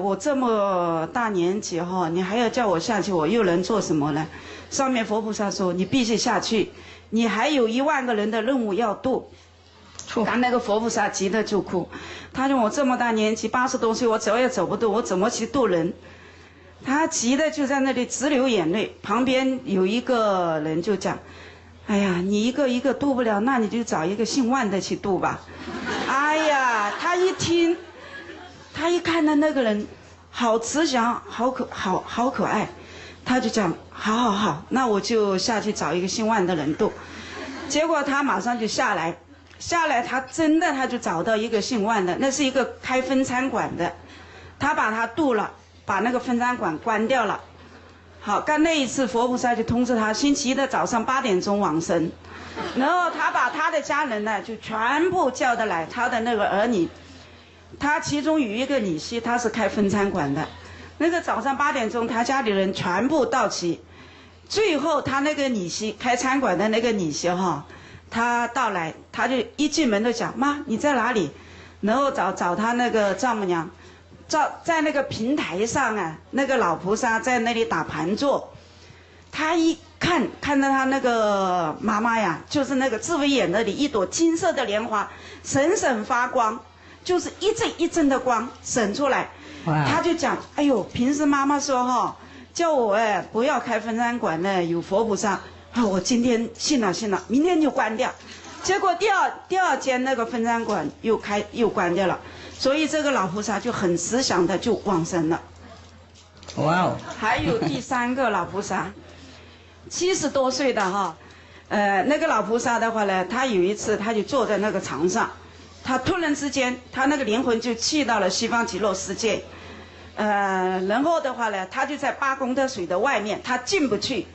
我这么大年纪哈，你还要叫我下去，我又能做什么呢？上面佛菩萨说，你必须下去，你还有1万个人的任务要度。他那个佛菩萨急得就哭，他说我这么大年纪80多岁，我走也走不动，我怎么去度人？他急得就在那里直流眼泪。旁边有一个人就讲，哎呀，你一个一个度不了，那你就找一个姓万的去度吧。哎呀，他一听，他一看到那个人好慈祥，好可爱，他就讲好，那我就下去找一个姓万的人度。结果他马上就下来，他真的他就找到一个姓万的，那是一个开分餐馆的，他把他度了，把那个分餐馆关掉了。好，干那一次佛菩萨就通知他，星期一的早上8点钟往生，然后他把他的家人呢就全部叫得来，他的那个儿女，他其中有一个女婿，他是开分餐馆的，那个早上8点钟他家里人全部到齐，最后他那个女婿开餐馆的那个女婿哈。他到来，他就一进门就讲妈你在哪里？然后找他那个丈母娘，在那个平台上啊，那个老菩萨在那里打盘坐。他一看到他那个妈妈呀，就是那个智慧眼那里一朵金色的莲花，闪闪发光，就是一阵一阵的光闪出来。他就讲，哎呦，平时妈妈说哈，叫我不要开分餐馆呢，有佛菩萨。我今天信了，明天就关掉。结果第二间那个分餐馆又关掉了，所以这个老菩萨就很慈祥的就往生了。哇哦！还有第3个老菩萨，70多岁的哈，那个老菩萨的话呢，他有一次他就坐在那个床上，他突然之间他那个灵魂就去到了西方极乐世界，然后的话呢，他就在8功德水的外面，他进不去。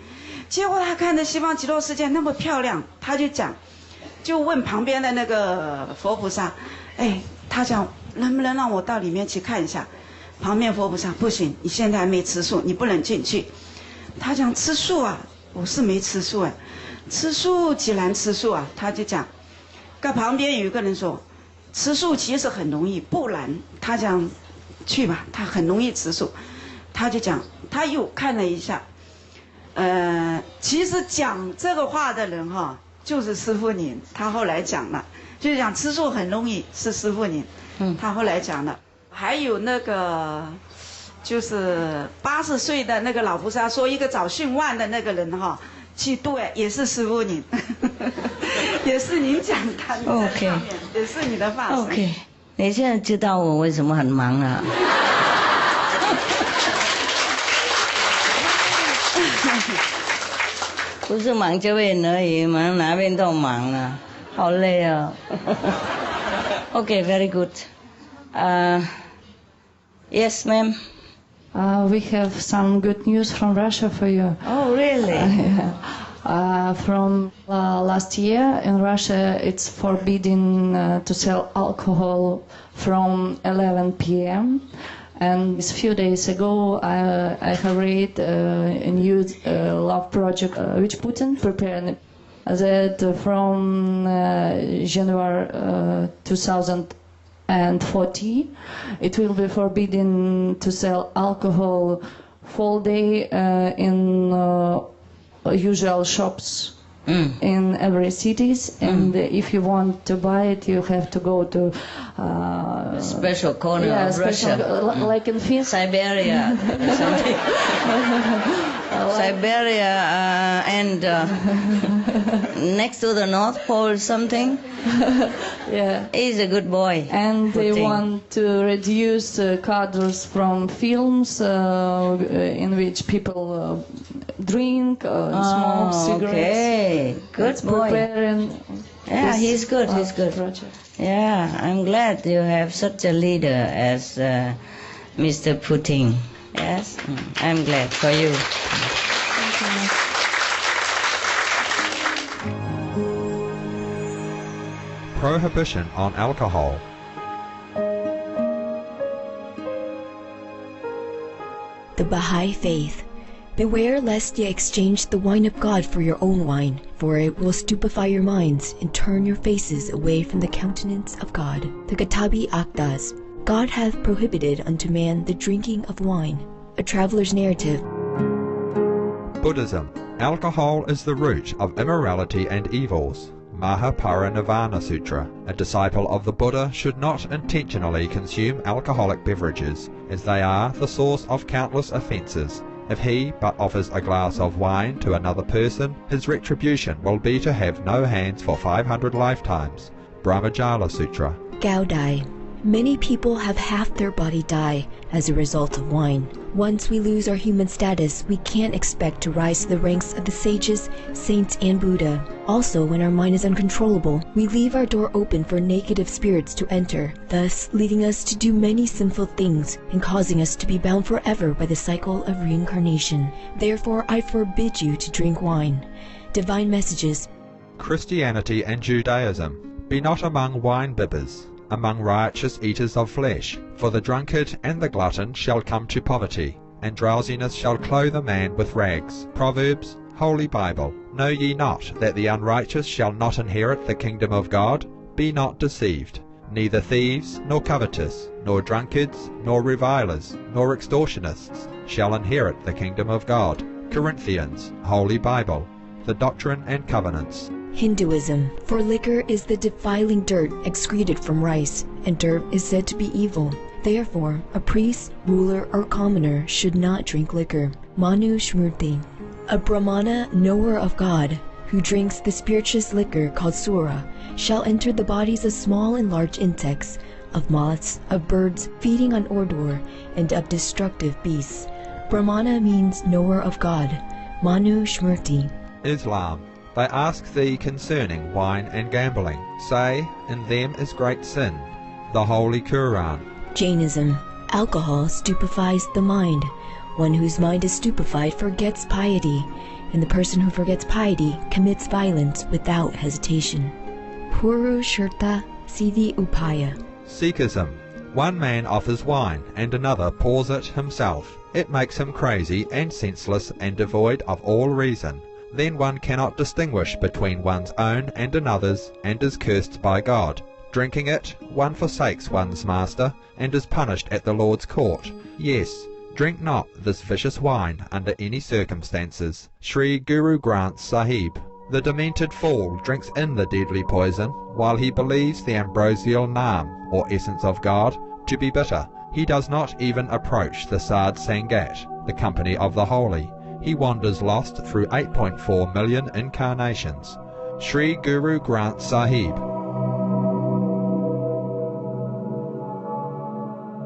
结果他看着西方极乐世界那么漂亮，他就问旁边的那个佛菩萨，哎，他讲能不能让我到里面去看一下？旁边佛菩萨不行，你现在还没吃素，你不能进去。他讲吃素啊，我是没吃素哎，吃素既然吃素啊，他就讲，跟旁边有一个人说，吃素其实很容易，不难。他讲去吧，他很容易吃素。他就讲，他又看了一下。其实讲这个话的人哈，就是师父您。他后来讲了，就是讲吃素很容易，是师父您。他后来讲了，还有那个，就是80岁的那个老菩萨说一个早训万的那个人哈，去度也是师父您，也是您讲他在上面，也是你的法身。OK， 你现在知道我为什么很忙了。不是忙这边而已，忙哪边都忙啊，好累啊。Okay, very good. Yes, ma'am. We have some good news from Russia for you. Oh, really? From last year in Russia, it's forbidden to sell alcohol from 11 p.m. And a few days ago, I have read a new love project which Putin prepared that from January 2040, it will be forbidden to sell alcohol full day in usual shops. In every cities, and if you want to buy it, you have to go to special corner of Russia, like in Siberia, something. Siberia and next to the North Pole, something. Yeah, he's a good boy. And they want to reduce cadres from films in which people drink, smoke cigarettes. Okay, good boy. Yeah, he's good. He's good. Project. Yeah, I'm glad you have such a leader as Mr. Putin. Yes, I'm glad for you. Prohibition on alcohol. The Baha'i Faith. Beware lest ye exchange the wine of God for your own wine, for it will stupefy your minds and turn your faces away from the countenance of God. The Kitabi Akdas. God hath prohibited unto man the drinking of wine. A traveler's narrative. Buddhism. Alcohol is the root of immorality and evils. Mahaparinirvana Sutra. A disciple of the Buddha should not intentionally consume alcoholic beverages, as they are the source of countless offences. If he but offers a glass of wine to another person, his retribution will be to have no hands for 500 lifetimes. Brahmajala Sutra. Gaudai. Many people have half their body die as a result of wine. Once we lose our human status, we can't expect to rise to the ranks of the sages, saints, and Buddha. Also, when our mind is uncontrollable, we leave our door open for negative spirits to enter, thus leading us to do many sinful things and causing us to be bound forever by the cycle of reincarnation. Therefore, I forbid you to drink wine. Divine Messages. Christianity and Judaism. Be not among wine bibbers, among riotous eaters of flesh, for the drunkard and the glutton shall come to poverty, and drowsiness shall clothe a man with rags. Proverbs, Holy Bible. Know ye not that the unrighteous shall not inherit the kingdom of God? Be not deceived. Neither thieves, nor covetous, nor drunkards, nor revilers, nor extortionists shall inherit the kingdom of God. Corinthians, Holy Bible. The Doctrine and Covenants. Hinduism. For liquor is the defiling dirt excreted from rice, and dirt is said to be evil. Therefore, a priest, ruler, or commoner should not drink liquor. Manu Shmurti. A Brahmana, knower of God, who drinks the spirituous liquor called sura shall enter the bodies of small and large insects, of moths, of birds feeding on ordure, and of destructive beasts. Brahmana means knower of God. Manu Shmurti. Islam. They ask thee concerning wine and gambling. Say, in them is great sin. The Holy Quran. Jainism. Alcohol stupefies the mind. One whose mind is stupefied forgets piety, and the person who forgets piety commits violence without hesitation. Purushurta Siddhi Upaya. Sikhism. One man offers wine and another pours it himself. It makes him crazy and senseless and devoid of all reason. Then one cannot distinguish between one's own and another's, and is cursed by God. Drinking it, one forsakes one's master, and is punished at the Lord's court. Yes, drink not this vicious wine under any circumstances. Sri Guru Granth Sahib. The demented fool drinks in the deadly poison, while he believes the ambrosial Naam, or essence of God, to be bitter. He does not even approach the Sad Sangat, the company of the holy. He wanders lost through 8.4 million incarnations. Sri Guru Granth Sahib.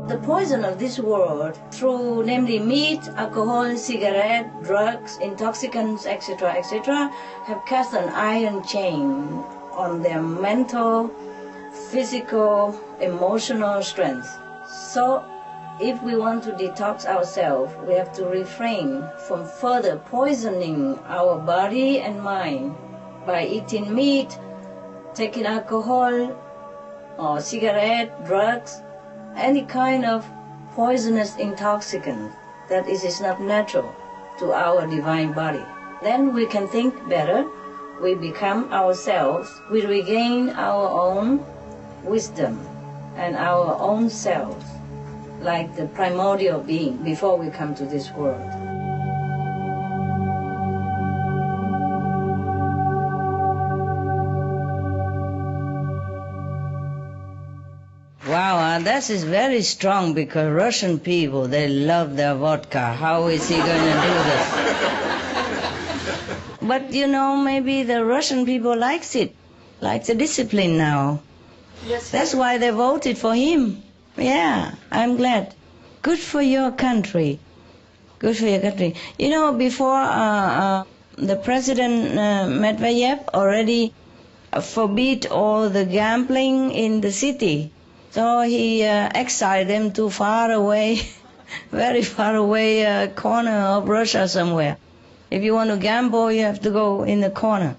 The poison of this world, through namely meat, alcohol, cigarette, drugs, intoxicants, etc., etc., have cast an iron chain on their mental, physical, emotional strength. So, if we want to detox ourselves, we have to refrain from further poisoning our body and mind by eating meat, taking alcohol, or cigarette, drugs, any kind of poisonous intoxicant that is not natural to our divine body. Then we can think better, we become ourselves, we regain our own wisdom and our own selves, like the primordial being before we come to this world. Wow, that is very strong because Russian people, they love their vodka. How is he going to do this? But you know, maybe the Russian people likes it, like the discipline now. Yes. That's why they voted for him. Yeah, I'm glad. Good for your country. Good for your country. You know, before the President Medvedev already forbid all the gambling in the city. So he exiled them to far away, very far away corner of Russia somewhere. If you want to gamble, you have to go in the corner.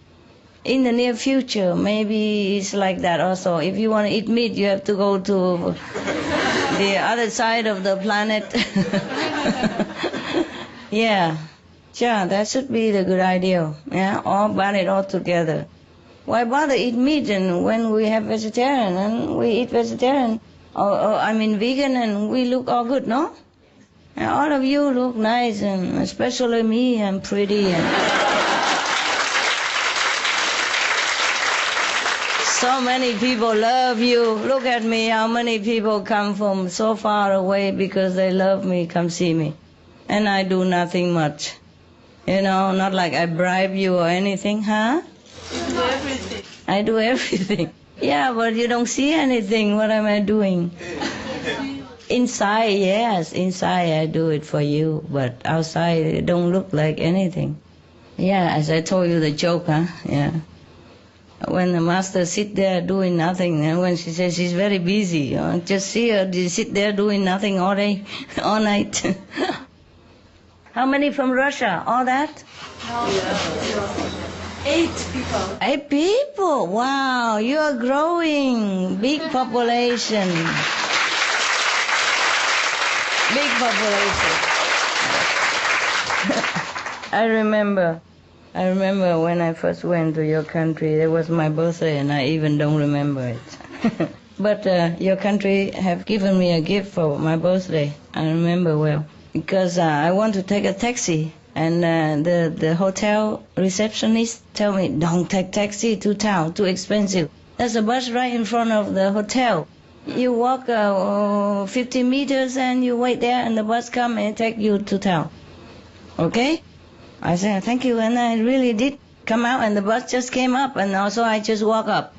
In the near future, maybe it's like that also. If you want to eat meat, you have to go to the other side of the planet. Yeah, sure, that should be the good idea. Yeah, all ban it all together. Why bother eat meat and when we have vegetarian and we eat vegetarian, or I mean vegan, and we look all good, no? And all of you look nice, and especially me, I'm pretty. And so many people love you. Look at me, how many people come from so far away because they love me, come see me. And I do nothing much. You know, not like I bribe you or anything, huh? You do everything. I do everything. Yeah, but you don't see anything. What am I doing? Inside, yes. Inside I do it for you, but outside it don't look like anything. Yeah, as I told you the joke, huh? Yeah. When the master sit there doing nothing, and when she says she's very busy, just see her sit there doing nothing all day, all night. How many from Russia? All that? No. 8 people. 8 people? Wow, you are growing. Big population. Big population. I remember when I first went to your country, it was my birthday and I even don't remember it. But your country have given me a gift for my birthday. I remember well. Because I want to take a taxi. And the hotel receptionist tell me, don't take taxi to town, too expensive. There's a bus right in front of the hotel. You walk 50 meters and you wait there and the bus come and take you to town. Okay? I said, thank you, and I really did. come out and the bus just came up, and also I just walk up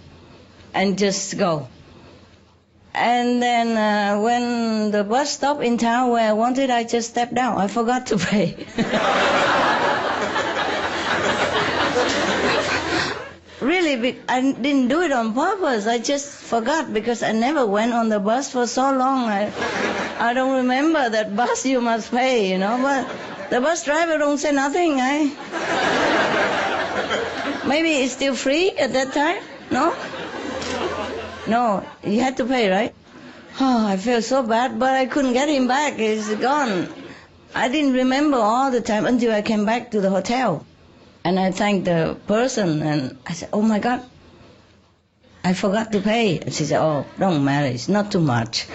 and just go. And then when the bus stopped in town where I wanted, I just stepped down. I forgot to pay. Really, I didn't do it on purpose. I just forgot because I never went on the bus for so long. I don't remember that bus you must pay, you know. But the bus driver don't say nothing, Maybe it's still free at that time? No? No, you had to pay, right? Oh, I feel so bad, but I couldn't get him back. He's gone. I didn't remember all the time until I came back to the hotel. And I thanked the person, and I said, oh my God, I forgot to pay. And she said, oh, don't matter, it's not too much.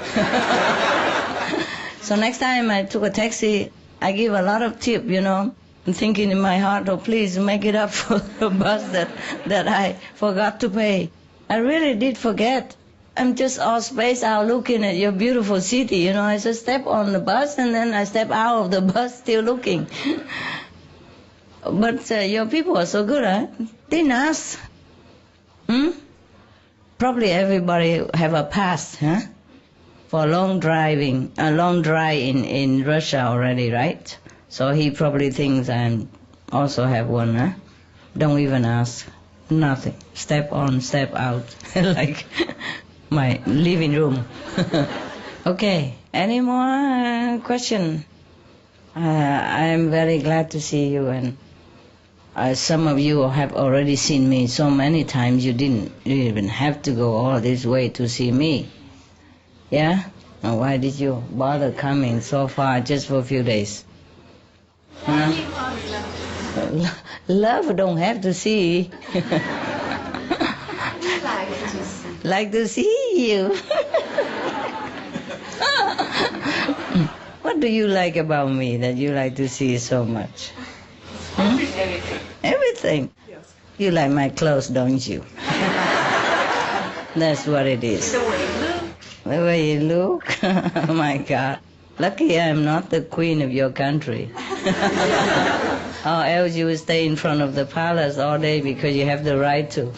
So next time I took a taxi, I give a lot of tip, you know, and thinking in my heart, oh, please make it up for the bus that I forgot to pay. I really did forget. I'm just all spaced out looking at your beautiful city, you know. I just step on the bus and then I step out of the bus still looking. But your people are so good, huh? Didn't ask. Probably everybody have a past, huh? For a long drive in Russia already, right? So he probably thinks I also have one, huh? Don't even ask. Nothing. Step on, step out. Like my living room. Okay. Any more question? I'm very glad to see you, and some of you have already seen me so many times you didn't even have to go all this way to see me. Yeah? And why did you bother coming so far just for a few days? Huh? Love don't have to see. Like to see you. What do you like about me that you like to see so much? Everything. Yes. You like my clothes, don't you? That's what it is. The way you look. The way you look? Oh my God. Lucky I'm not the queen of your country. Or else you would stay in front of the palace all day because you have the right to.